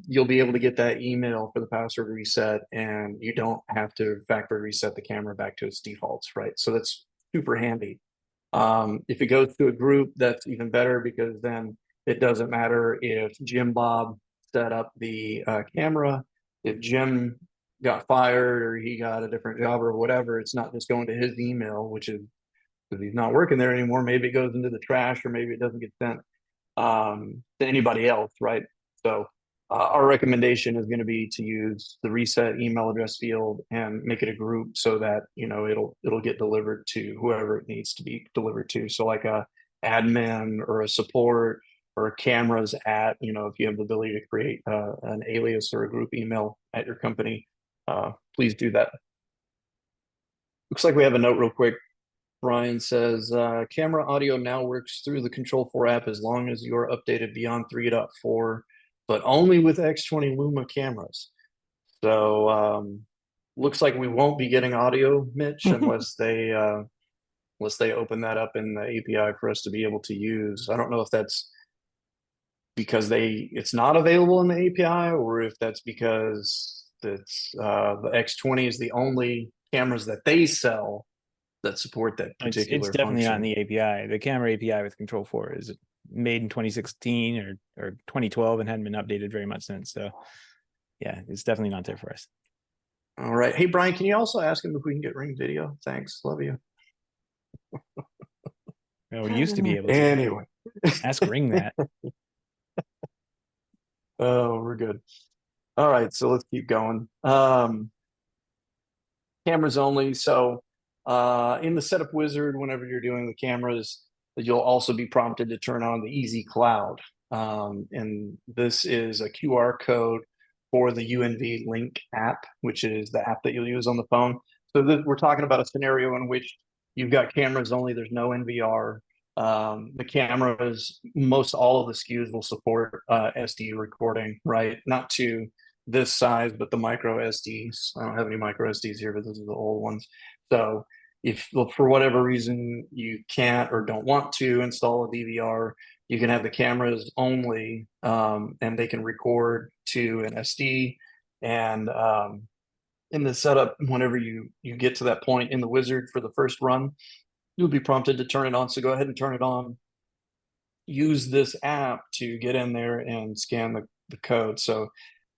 you'll be able to get that email for the password reset and you don't have to factory reset the camera back to its defaults, right? So that's super handy. If it goes to a group, that's even better because then it doesn't matter if Jim Bob set up the camera, if Jim got fired or he got a different job or whatever, it's not just going to his email, which is because he's not working there anymore. Maybe it goes into the trash or maybe it doesn't get sent to anybody else, right? So our recommendation is going to be to use the reset email address field and make it a group so that it'll get delivered to whoever it needs to be delivered to. So like a admin or a support or cameras at, if you have the ability to create an alias or a group email at your company, please do that. Looks like we have a note real quick. Brian says, camera audio now works through the Control 4 app as long as you're updated beyond 3.4, but only with X20 Luma cameras. So looks like we won't be getting audio, Mitch, unless they open that up in the API for us to be able to use. I don't know if that's because it's not available in the API or if that's because it's the X20 is the only cameras that they sell that support that particular It's definitely not in function. the API. The camera API with Control 4 is made in 2016 or 2012 and hadn't been updated very much since. So yeah, it's definitely not there for us. All right. Hey, Brian, can you also ask him if we can get Ring video? Thanks. Love you. Well, we used to be able to. Anyway. Ask Ring that. Oh, we're good. All right. So let's keep going. Cameras only. So in the setup wizard, whenever you're doing the cameras, you'll also be prompted to turn on the Easy Cloud. And this is a QR code for the UNV Link app, which is the app that you'll use on the phone. So we're talking about a scenario in which you've got cameras only, there's no NVR. The cameras, most all of the SKUs will support SD recording, right? Not to this size, but the micro SDs. I don't have any micro SDs here, but those are the old ones. So if for whatever reason you can't or don't want to install a DVR, you can have the cameras only, and they can record to an SD. And in the setup, whenever you get to that point in the wizard for the first run, you'll be prompted to turn it on. So go ahead and turn it on. Use this app to get in there and scan the code. So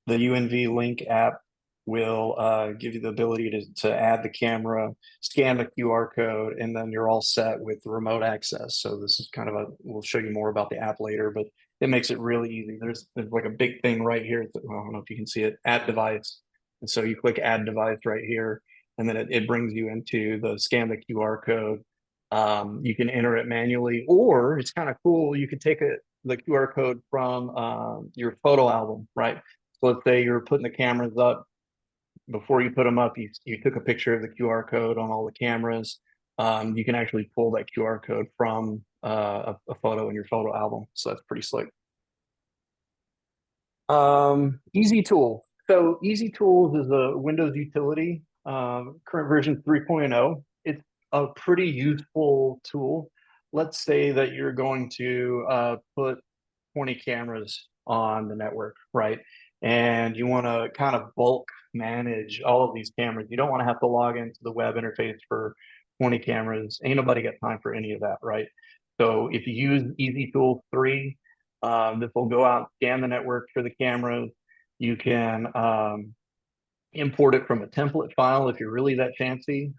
the UNV Link app will give you the ability to add the camera, scan the QR code, and then you're all set with remote access. So this is kind of we'll show you more about the app later, but it makes it really easy. There's like a big thing right here. I don't know if you can see it, add device. And so you click add device right here, and then it brings you into the scan the QR code. You can enter it manually, or it's kind of cool. You can take the QR code from your photo album, right? So let's say you're putting the cameras up. Before you put them up, you took a picture of the QR code on all the cameras. You can actually pull that QR code from a photo in your photo album. So that's pretty slick. Easy Tool. So Easy Tools is a Windows utility, current version 3.0. It's a pretty useful tool. Let's say that you're going to put 20 cameras on the network, right? And you want to kind of bulk manage all of these cameras. You don't want to have to log into the web interface for 20 cameras. Ain't nobody got time for any of that, right? So if you use Easy Tool 3, this will go out, scan the network for the cameras. You can import it from a template file if you're really that fancy.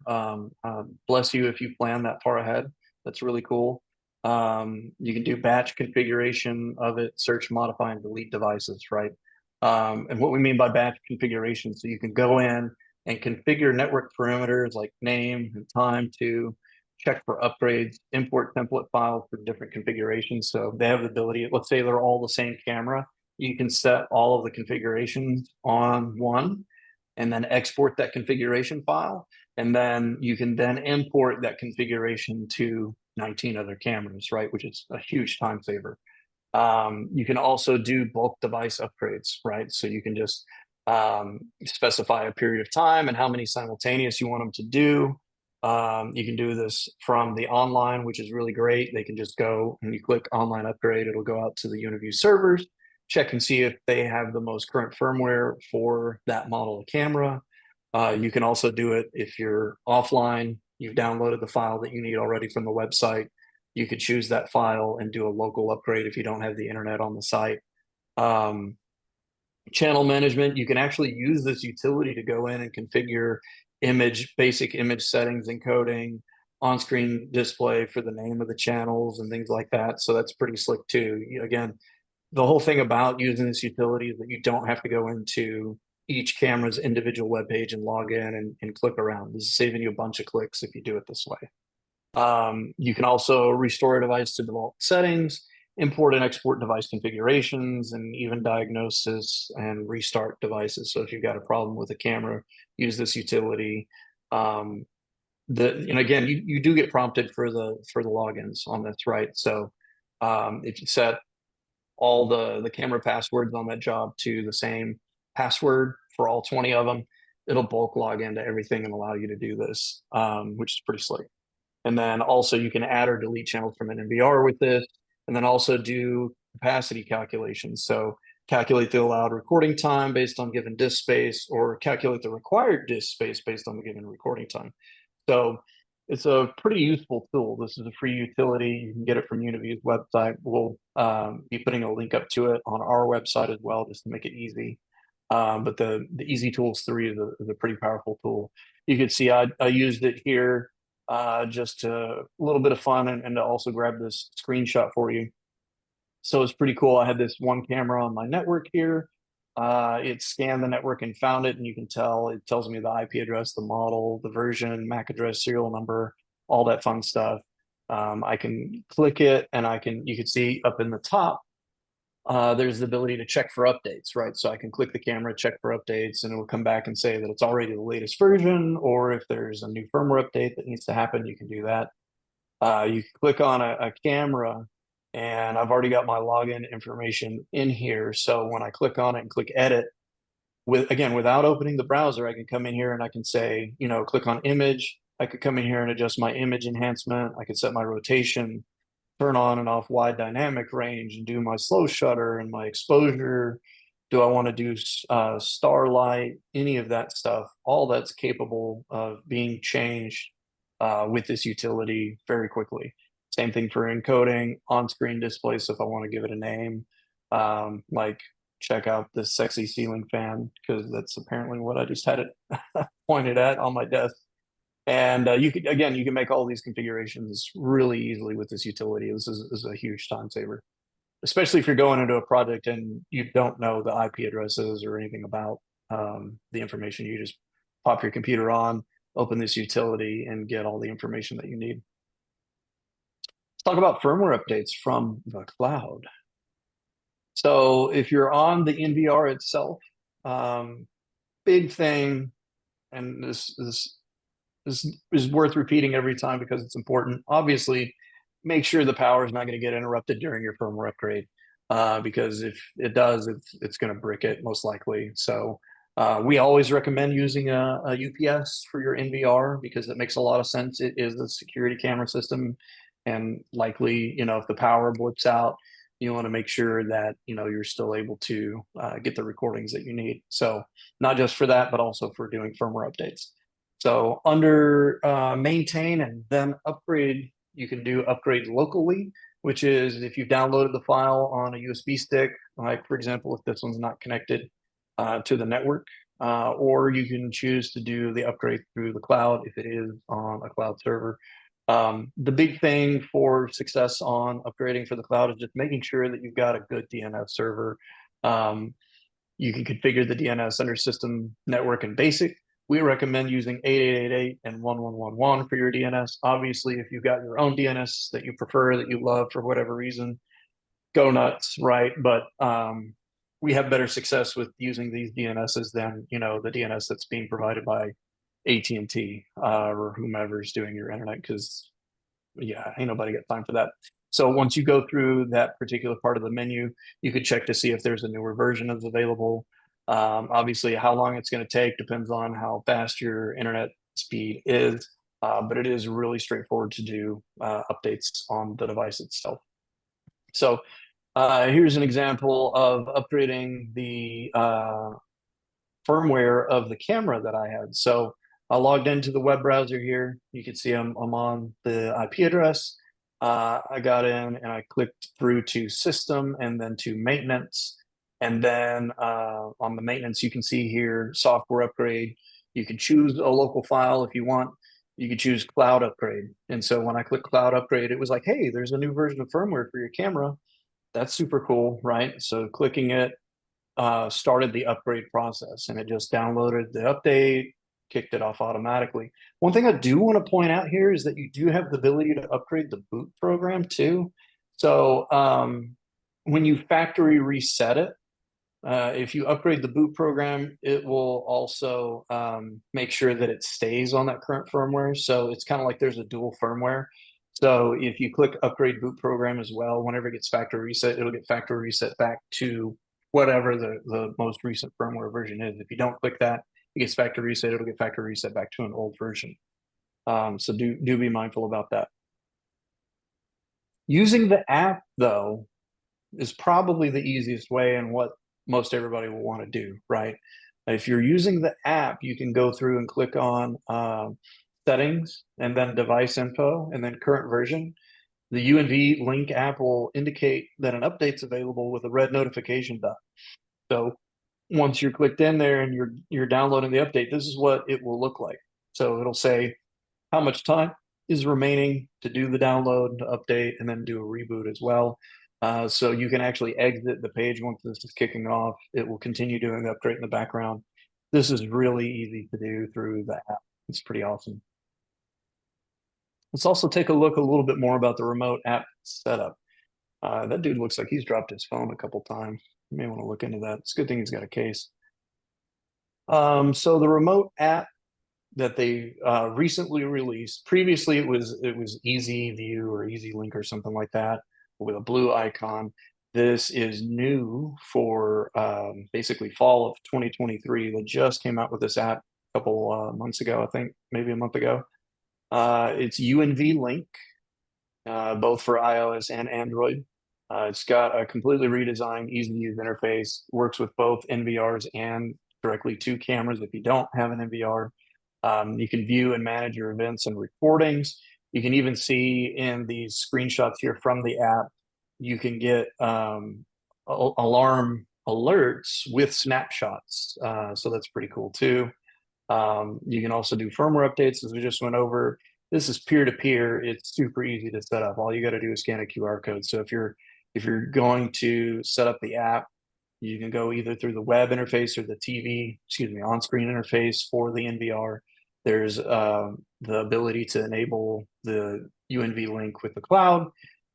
Bless you if you plan that far ahead. That's really cool. You can do batch configuration of it, search, modify, and delete devices, right? And what we mean by batch configuration, so you can go in and configure network parameters like name and time to check for upgrades, import template files for different configurations. So they have the ability, let's say they're all the same camera, you can set all of the configurations on one and then export that configuration file. And then you can then import that configuration to 19 other cameras, right? Which is a huge time saver. You can also do bulk device upgrades, right? So you can just specify a period of time and how many simultaneous you want them to do. You can do this from the online, which is really great. They can just go and you click online upgrade. It'll go out to the Uniview servers, check and see if they have the most current firmware for that model of camera. You can also do it if you're offline, you've downloaded the file that you need already from the website. You could choose that file and do a local upgrade if you don't have the internet on the site. Channel management, you can actually use this utility to go in and configure basic image settings, encoding, on-screen display for the name of the channels and things like that. So that's pretty slick too. Again, the whole thing about using this utility is that you don't have to go into each camera's individual web page and log in and click around. This is saving you a bunch of clicks if you do it this way. You can also restore a device to default settings, import and export device configurations, and even diagnosis and restart devices. So if you've got a problem with a camera, use this utility. And again, you do get prompted for the logins on this, right? So if you set all the camera passwords on that job to the same password for all 20 of them, it'll bulk log into everything and allow you to do this, which is pretty slick. And then also you can add or delete channels from an NVR with this, and then also do capacity calculations. So calculate the allowed recording time based on given disk space, or calculate the required disk space based on the given recording time. So it's a pretty useful tool. This is a free utility. You can get it from Uniview's website. We'll be putting a link up to it on our website as well, just to make it easy. But the Easy Tools 3 is a pretty powerful tool. You can see I used it here just a little bit of fun and to also grab this screenshot for you. So it's pretty cool. I had this one camera on my network here. It scanned the network and found it, and you can tell it tells me the IP address, the model, the version, MAC address, serial number, all that fun stuff. I can click it, and you can see up in the top, there's the ability to check for updates, right? So I can click the camera, check for updates, and it will come back and say that it's already the latest version, or if there's a new firmware update that needs to happen, you can do that. You can click on a camera, and I've already got my login information in here. So when I click on it and click edit, without opening the browser, I can come in here and I can say, click on image. I could come in here and adjust my image enhancement. I could set my rotation, turn on and off wide dynamic range, and do my slow shutter and my exposure. Do I want to do starlight, any of that stuff? All that's capable of being changed with this utility very quickly. Same thing for encoding, on-screen display. So if I want to give it a name, like check out this sexy ceiling fan, because that's apparently what I just had it pointed at on my desk. And you can make all these configurations really easily with this utility. This is a huge time saver, especially if you're going into a project and you don't know the IP addresses or anything about the information. You just pop your computer on, open this utility, and get all the information that you need. Let's talk about firmware updates from the cloud. So if you're on the NVR itself, big thing, and this is worth repeating every time because it's important. Obviously, make sure the power is not going to get interrupted during your firmware upgrade, because if it does, it's going to brick it most likely. So we always recommend using a UPS for your NVR because it makes a lot of sense. It is the security camera system, and likely, if the power blips out, you want to make sure that you're still able to get the recordings that you need. So not just for that, but also for doing firmware updates. So under maintain and then upgrade, you can do upgrade locally, which is if you've downloaded the file on a USB stick, like for example, if this one's not connected to the network, or you can choose to do the upgrade through the cloud if it is on a cloud server. The big thing for success on upgrading for the cloud is just making sure that you've got a good DNS server. You can configure the DNS under system, network, and basic. We recommend using 8888 and 1111 for your DNS. Obviously, if you've got your own DNS that you prefer, that you love for whatever reason, go nuts, right? But we have better success with using these DNSs than the DNS that's being provided by AT&T or whomever's doing your internet, because yeah, ain't nobody got time for that. So once you go through that particular part of the menu, you could check to see if there's a newer version that's available. Obviously, how long it's going to take depends on how fast your internet speed is, but it is really straightforward to do updates on the device itself. So here's an example of upgrading the firmware of the camera that I had. So I logged into the web browser here. You can see I'm on the IP address. I got in and I clicked through to system and then to maintenance. And then on the maintenance, you can see here software upgrade. You can choose a local file if you want. You can choose cloud upgrade. And so when I click cloud upgrade, it was like, hey, there's a new version of firmware for your camera. That's super cool, right? So clicking it started the upgrade process, and it just downloaded the update, kicked it off automatically. One thing I do want to point out here is that you do have the ability to upgrade the boot program too. So when you factory reset it, if you upgrade the boot program, it will also make sure that it stays on that current firmware. So it's kind of like there's a dual firmware. So if you click upgrade boot program as well, whenever it gets factory reset, it'll get factory reset back to whatever the most recent firmware version is. If you don't click that, it gets factory reset, it'll get factory reset back to an old version. So do be mindful about that. Using the app, though, is probably the easiest way and what most everybody will want to do, right? If you're using the app, you can go through and click on settings and then device info and then current version. The UNV link app will indicate that an update's available with a red notification dot. So once you're clicked in there and you're downloading the update, this is what it will look like. So it'll say how much time is remaining to do the download, to update, and then do a reboot as well. So you can actually exit the page once this is kicking off. It will continue doing the upgrade in the background. This is really easy to do through the app. It's pretty awesome. Let's also take a look a little bit more about the remote app setup. That dude looks like he's dropped his phone a couple times. You may want to look into that. It's a good thing he's got a case. So the remote app that they recently released. Previously, it was Easy View or Easy Link or something like that with a blue icon. This is new for basically fall of 2023. They just came out with this app a couple months ago, I think, maybe a month ago. It's UNV Link, both for iOS and Android. It's got a completely redesigned, easy-to-use interface. Works with both NVRs and directly to cameras if you don't have an NVR. You can view and manage your events and recordings. You can even see in these screenshots here from the app, you can get alarm alerts with snapshots. So that's pretty cool too. You can also do firmware updates, as we just went over. This is peer-to-peer. It's super easy to set up. All you got to do is scan a QR code. So if you're going to set up the app, you can go either through the web interface or the on-screen interface for the NVR. There's the ability to enable the UNV link with the cloud.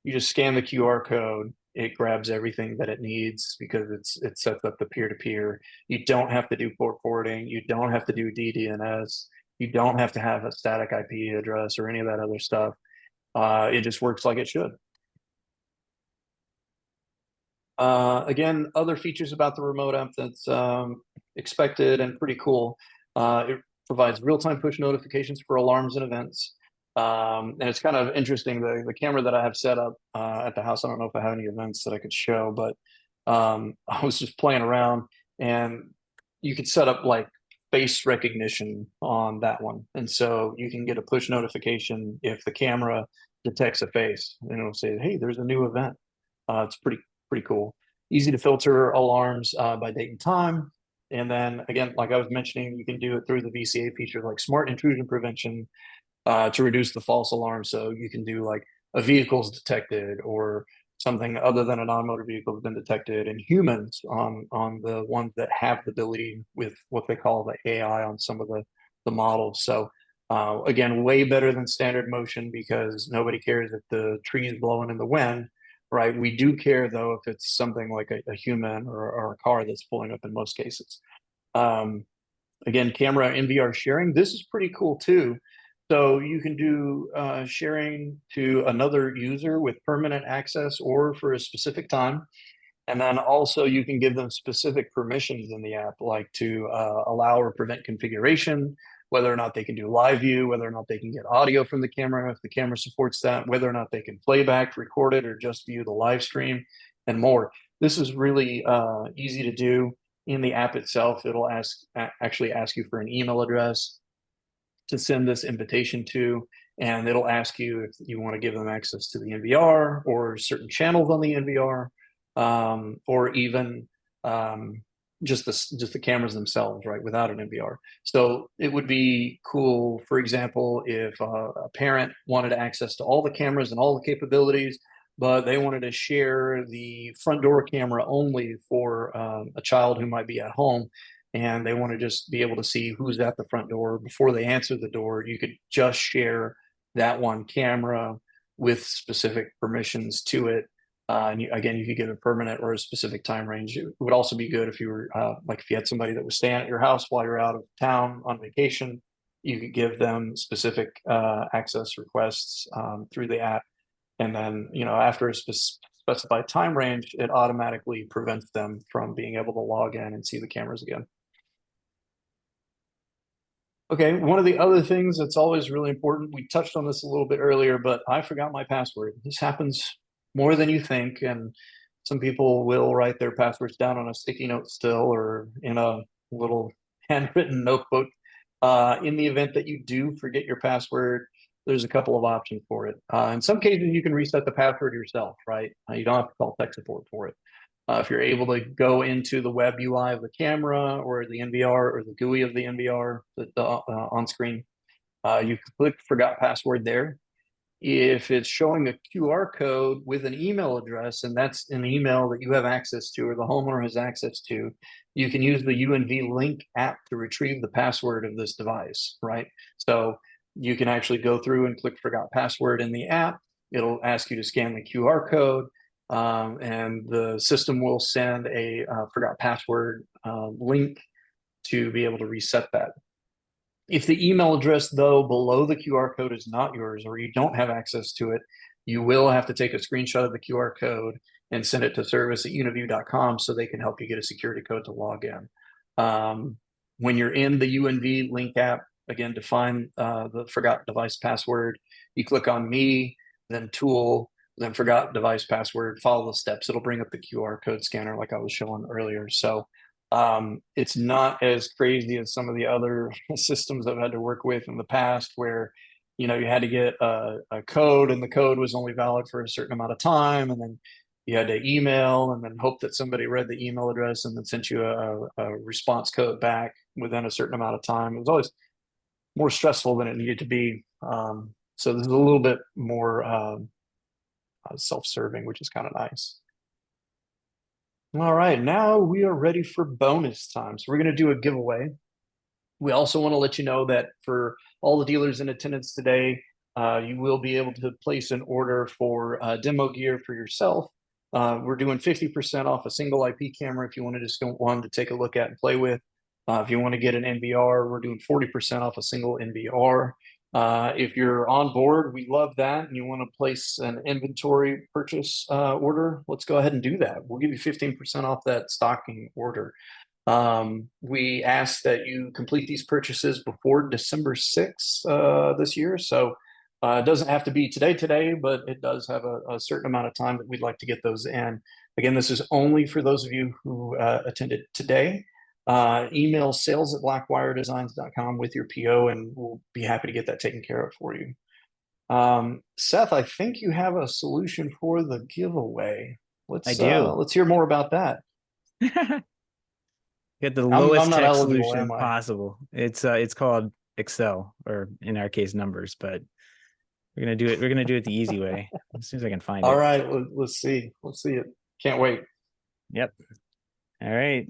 You just scan the QR code. It grabs everything that it needs because it sets up the peer-to-peer. You don't have to do port forwarding. You don't have to do DDNS. You don't have to have a static IP address or any of that other stuff. It just works like it should. Again, other features about the remote app that's expected and pretty cool. It provides real-time push notifications for alarms and events. And it's kind of interesting. The camera that I have set up at the house, I don't know if I have any events that I could show, but I was just playing around and you could set up like face recognition on that one. And so you can get a push notification if the camera detects a face and it'll say, hey, there's a new event. It's pretty cool. Easy to filter alarms by date and time. And then again, like I was mentioning, you can do it through the VCA feature like smart intrusion prevention to reduce the false alarm. So you can do like a vehicle's detected or something other than a non-motor vehicle has been detected in humans on the ones that have the ability with what they call the AI on some of the models. So again, way better than standard motion because nobody cares if the tree is blowing in the wind, right? We do care though if it's something like a human or a car that's pulling up in most cases. Um, Again, camera NVR sharing. This is pretty cool too. So you can do sharing to another user with permanent access or for a specific time. And then also you can give them specific permissions in the app, like to allow or prevent configuration, whether or not they can do live view, whether or not they can get audio from the camera, if the camera supports that, whether or not they can playback, record it, or just view the live stream, and more. This is really easy to do in the app itself. It'll actually ask you for an email address to send this invitation to, and it'll ask you if you want to give them access to the NVR or certain channels on the NVR, or even just the cameras themselves, right, without an NVR. So it would be cool, for example, if a parent wanted access to all the cameras and all the capabilities, but they wanted to share the front door camera only for a child who might be at home and they want to just be able to see who's at the front door before they answer the door. You could just share that one camera with specific permissions to it. And again, you could give a permanent or a specific time range. It would also be good if you were like if you had somebody that was staying at your house while you're out of town on vacation, you could give them specific access requests through the app. And then, after a specified time range, it automatically prevents them from being able to log in and see the cameras again. Okay, one of the other things that's always really important, we touched on this a little bit earlier, but I forgot my password. This happens more than you think, and some people will write their passwords down on a sticky note still or in a little handwritten notebook. In the event that you do forget your password, there's a couple of options for it. In some cases, you can reset the password yourself, right? You don't have to call tech support for it. If you're able to go into the web UI of the camera or the NVR or the GUI of the NVR, the on screen, you can click forgot password there. If it's showing a QR code with an email address, and that's an email that you have access to or the homeowner has access to, you can use the UNV Link app to retrieve the password of this device, right? So you can actually go through and click forgot password in the app. It'll ask you to scan the QR code, and the system will send a forgot password link to be able to reset that. If the email address, though, below the QR code is not yours or you don't have access to it, you will have to take a screenshot of the QR code and send it to service@uniview.com so they can help you get a security code to log in. When you're in the UNV Link app, again, define the forgot device password. You click on Me, then Tool, then forgot device password, follow the steps. It'll bring up the QR code scanner like I was showing earlier. So it's not as crazy as some of the other systems I've had to work with in the past where, you had to get a code and the code was only valid for a certain amount of time. And then you had to email and then hope that somebody read the email address and then sent you a response code back within a certain amount of time. It was always more stressful than it needed to be. So this is a little bit more self-serving, which is kind of nice. All right, now we are ready for bonus time. So we're going to do a giveaway. We also want to let you know that for all the dealers in attendance today, you will be able to place an order for demo gear for yourself. We're doing 50% off a single IP camera if you want to just want one to take a look at and play with. If you want to get an NVR, we're doing 40% off a single NVR. If you're on board, we love that, and you want to place an inventory purchase order, let's go ahead and do that. We'll give you 15% off that stocking order. We ask that you complete these purchases before December 6th this year. So It doesn't have to be today, but it does have a certain amount of time that we'd like to get those in. Again, this is only for those of you who attended today. Email sales@blackwiredesigns.com with your PO, and we'll be happy to get that taken care of for you. Seth, I think you have a solution for the giveaway. I do. Let's hear more about that. Get the I'm lowest not tech eligible, solution am I? possible. It's called Excel, or in our case, numbers, but we're gonna do it. We're gonna do it the easy way as soon as I can find All it. right, let's see. Let's see it. Can't wait. Yep. All right.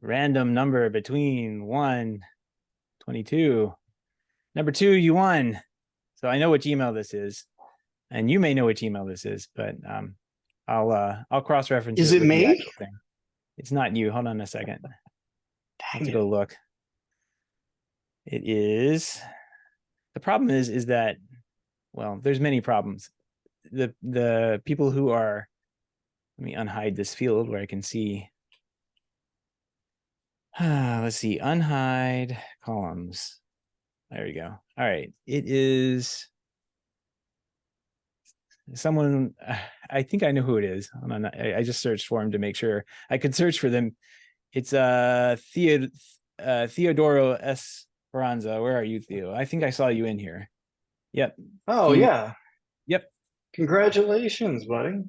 Random number between 1, 22. Number 2, you won. So I know which email this is, and you may know which email this is, but I'll cross-reference Is it it with the me? actual thing. It's not you. Hold on a second. I have Dang to it. go look. It is. The problem is that, well, there's many problems. The people who are, let me unhide this field where I can see. Let's see, unhide columns. There we go. All right. It is someone, I think I know who it is. I just searched for him to make sure I could search for them. It's Theodoro Esperanza. Where are you, Theo? I think I saw you in here. Yep. Oh yeah. Yep. Congratulations, buddy.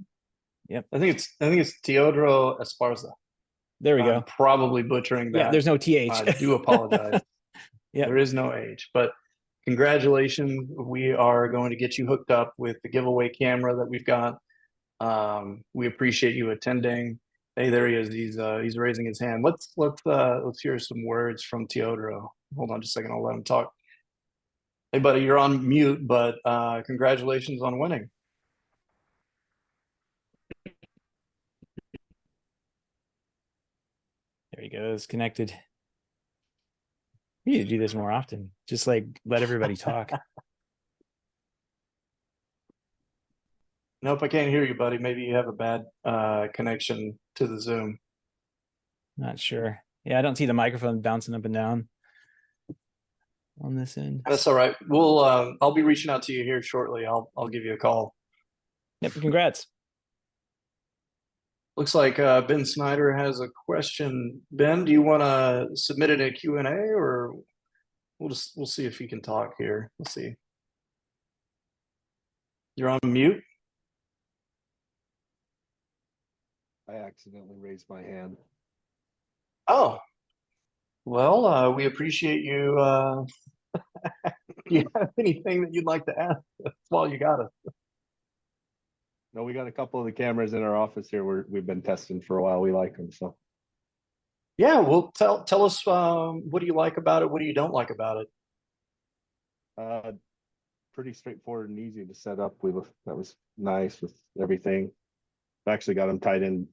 Yep. I think it's Teodoro Esparza. There we I'm go. probably butchering Yeah, that. there's no TH. I do apologize. Yep. There is no age, but congratulations. We are going to get you hooked up with the giveaway camera that we've got. We appreciate you attending. Hey, there he is. He's raising his hand. Let's hear some words from Teodoro. Hold on just a second. I'll let him talk. Hey, buddy, you're on mute, but congratulations on winning. There he goes, connected. We need to do this more often. Just like let everybody talk. Nope, I can't hear you, buddy. Maybe you have a bad connection to the Zoom. Not sure. Yeah, I don't see the microphone bouncing up and down on this end. That's all right. I'll be reaching out to you here shortly. I'll give you a call. Yep, congrats. Looks like Ben Snyder has a question. Ben, do you want to submit it in a Q&A, or we'll see if he can talk here. Let's see. You're on mute. I accidentally raised my hand. Oh, well, we appreciate you. Do you have anything that you'd like to ask while you got us? No, we got a couple of the cameras in our office here. We've been testing for a while. We like them. So Yeah, well, tell us what do you like about it? What do you don't like about it? pretty straightforward and easy to set up. That was nice with everything. I actually got them tied in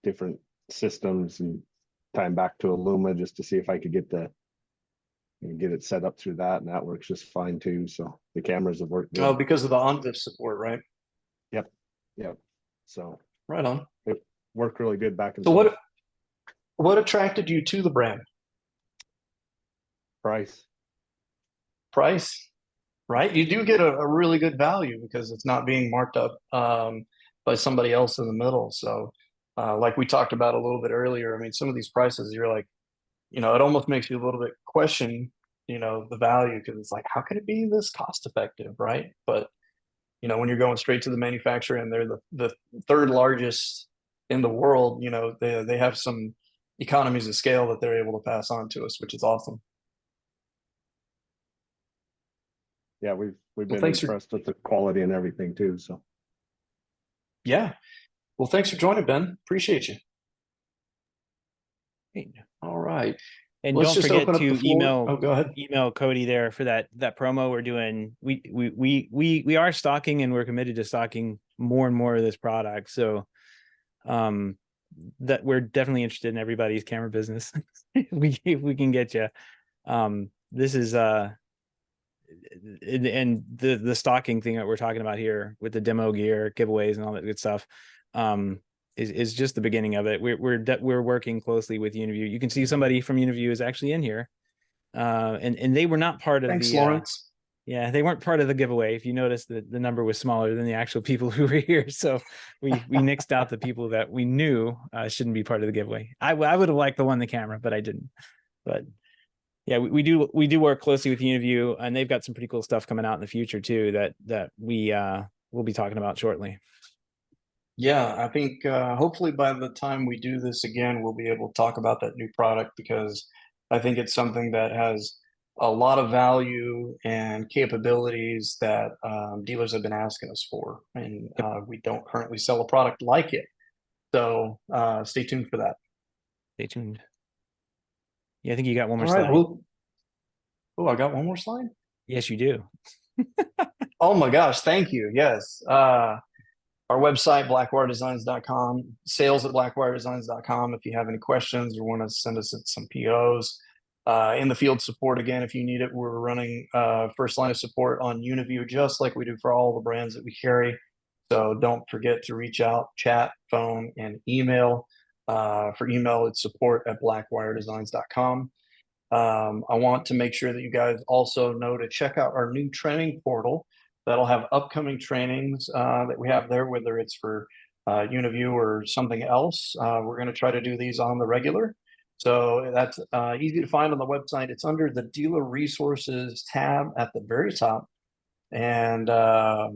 different systems and time back to Illuma just to see if I could get it set up through that, and that works just fine too. So the cameras have worked good. Oh, because of the OnVIF support, right? Yep. So Right on. it worked really good back and So forth. what attracted you to the brand? Price. Price, right? You do get a really good value because it's not being marked up by somebody else in the middle. So, like we talked about a little bit earlier, I mean, some of these prices, you're like, it almost makes you a little bit question, the value, because it's like, how could it be this cost effective, right? But when you're going straight to the manufacturer and they're the third largest in the world, they have some economies of scale that they're able to pass on to us, which is awesome. Yeah, we've Well, been thanks for impressed with the quality and everything too. So yeah. Well, thanks for joining, Ben. Appreciate you. All right. And Let's don't just forget open up the to floor. Oh, go ahead. email Cody there for that promo we're doing. We are stocking, and we're committed to stocking more and more of this product. So that we're definitely interested in everybody's camera business. If we can get you. This is and the stocking thing that we're talking about here with the demo gear, giveaways, and all that good stuff. Is just the beginning of it. We're working closely with Uniview. You can see somebody from Uniview is actually in here, and they were not part of Thanks, the Lawrence. Yeah, they weren't part of the giveaway. If you notice that the number was smaller than the actual people who were here. So we nixed out the people that we knew shouldn't be part of the giveaway. I would have liked the one in the camera, but I didn't. But yeah, we do work closely with Uniview, and they've got some pretty cool stuff coming out in the future too that we will be talking about shortly. Yeah, I think hopefully by the time we do this again, we'll be able to talk about that new product, because I think it's something that has a lot of value and capabilities that dealers have been asking us for, and we don't currently sell a product like it. So stay tuned for that. Stay tuned. Yeah, I think you got one more All right. slide. Well, oh, I got one more slide. Yes, you do. Oh my gosh, thank you. Yes. Our website, blackwiredesigns.com, sales@blackwiredesigns.com. If you have any questions or want to send us some POs, in the field support, again, if you need it, we're running first line of support on Uniview, just like we do for all the brands that we carry. So don't forget to reach out, chat, phone, and email. For email, it's support@blackwiredesigns.com. I want to make sure that you guys also know to check out our new training portal that'll have upcoming trainings that we have there, whether it's for Uniview or something else. We're going to try to do these on the regular. So that's easy to find on the website. It's under the dealer resources tab at the very top. And for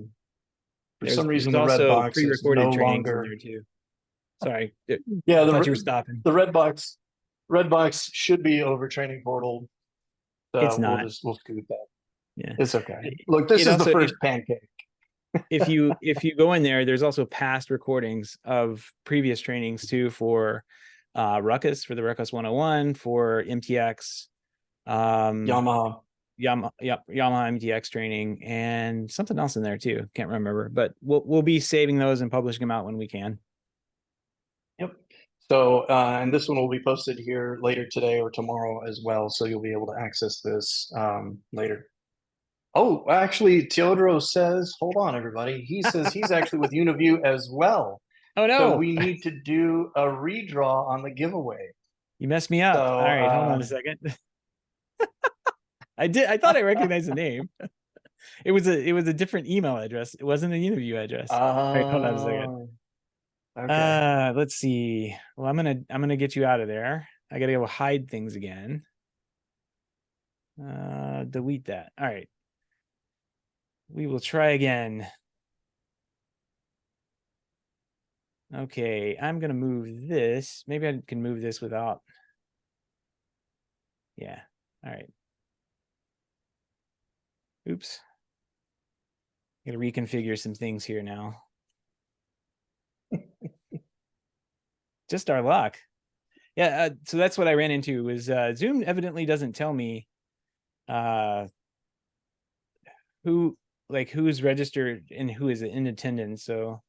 some reason, There's the red also box is pre-recorded no trainings in longer. there too. Sorry. Yeah, I thought you were stopping. the red box should be over training portal. So It's not. we'll scoot that. Yeah, It's okay. Look, this is the first pancake. if you go in there, there's also past recordings of previous trainings too, for Ruckus, for the Ruckus 101, for MTX, Yamaha. Yamaha MTX training, and something else in there too. Can't remember, but we'll be saving those and publishing them out when we can. Yep. So, and this one will be posted here later today or tomorrow as well. So you'll be able to access this later. Oh, actually, Teodoro says, hold on, everybody. He says he's actually with Uniview as well. Oh no! So we need to do a redraw on the giveaway. You messed me up. So, All right, hold on a second. I thought I recognized the name. It was a different email address. It wasn't a Uniview address. All right, hold on a second. Okay. Let's see. Well, I'm gonna get you out of there. I gotta go hide things again. Delete that. All right. We will try again. Okay, I'm gonna move this. Maybe I can move this without. Yeah. All right. Oops. Gotta reconfigure some things here now. Just our luck. Yeah, so that's what I ran into, was Zoom evidently doesn't tell me who's registered and who is in attendance. So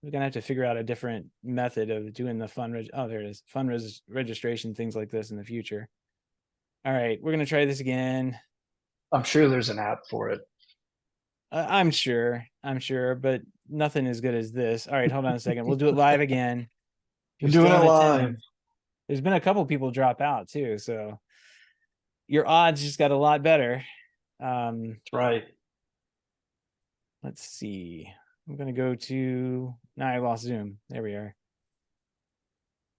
we're gonna have to figure out a different method of doing the there it is, registration, things like this in the future. All right, we're gonna try this again. I'm sure there's an app for it. I'm sure, but nothing as good as this. All right, hold on a second. We'll do it live again. You're doing it live. There's been a couple people drop out too, so your odds just got a lot better. That's right. Let's see. I'm gonna go to. Now I lost Zoom. There we are.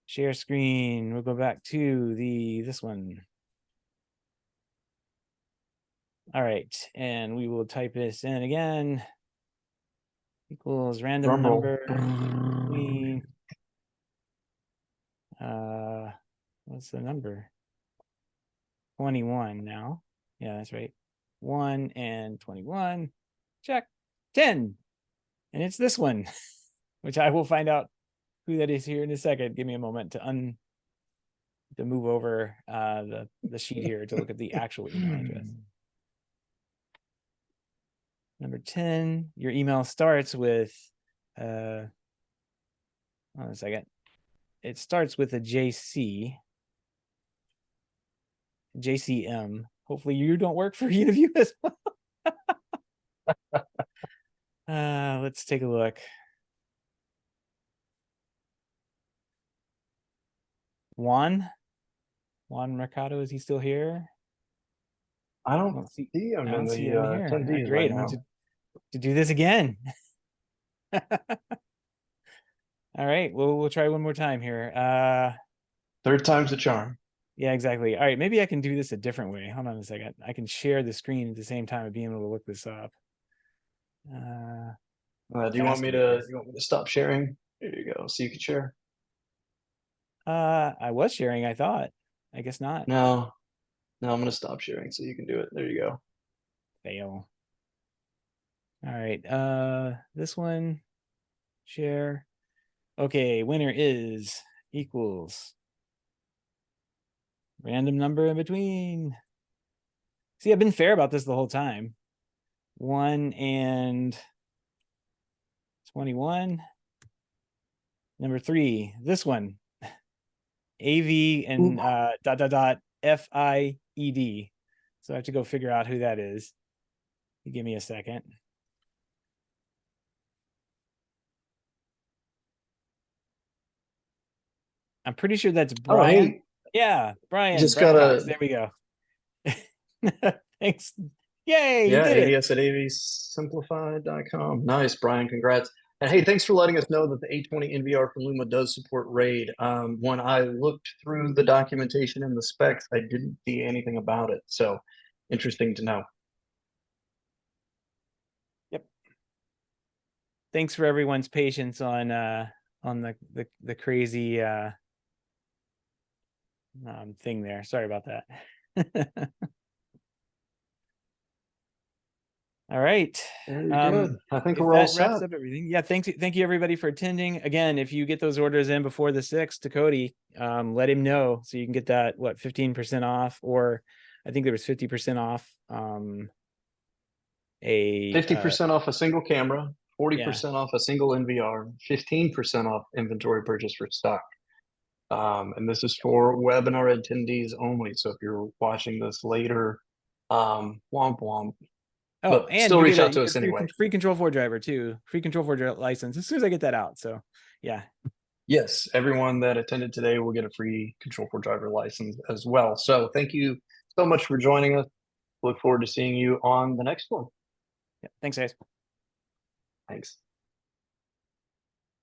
Share screen. We'll go back to this one. All right, and we will type this in again. Equals random number. What's the number? 21 now. Yeah, that's right. 1 and 21. Check. 10. And it's this one, which I will find out who that is here in a second. Give me a moment to move over the sheet here to look at the actual email address. Number 10, your email starts with hold on a second. It starts with a JCM. Hopefully you don't work for Uniview as well. Let's take a look. Juan Mercado, is he still here? I I don't don't see, see him I in don't see the him here. attendees right Great. I'm now. going to do this again. All right. We'll try one more time here. Third time's a charm. Yeah, exactly. All right. Maybe I can do this a different way. Hold on a second. I can share the screen at the same time of being able to look this up. Do you want me Faster, I to? guess. You want me to stop sharing? There you go. So you can share. I was sharing, I thought. I guess not. No, no, I'm gonna stop sharing so you can do it. There you go. Fail. All right. This one, share. Okay, winner is equals random number in between. See, I've been fair about this the whole time. 1 and 21. Number 3, this one. AV and FIED. So I have to go figure out who that is. You give me a second. I'm pretty sure that's Brian. Oh, hey, Yeah, Brian. just Brian got Cox. There we go. Thanks. Yay, you yeah, did it. AVS at avsimplified.com. Nice, Brian. Congrats. And hey, thanks for letting us know that the A20 NVR from Luma does support RAID. When I looked through the documentation and the specs, I didn't see anything about it. So interesting to know. Yep. Thanks for everyone's patience on the crazy thing there. Sorry about that. All right. Very good. I think If we're all that wraps set. up everything, yeah, thank you everybody for attending. Again, if you get those orders in before the 6th to Cody, let him know so you can get that 15% off, or I think there was 50% off a 50% off a single camera, 40% yeah. off a single NVR, 15% off inventory purchase for stock. And this is for webinar attendees only. So if you're watching this later, womp womp. Oh, But and still you reach get out to us free, anyway. free Control 4 driver too. Free Control 4 license as soon as I get that out. So yeah. Yes, everyone that attended today will get a free Control 4 driver license as well. So thank you so much for joining us. Look forward to seeing you on the next one. Yeah. Thanks, guys. Thanks.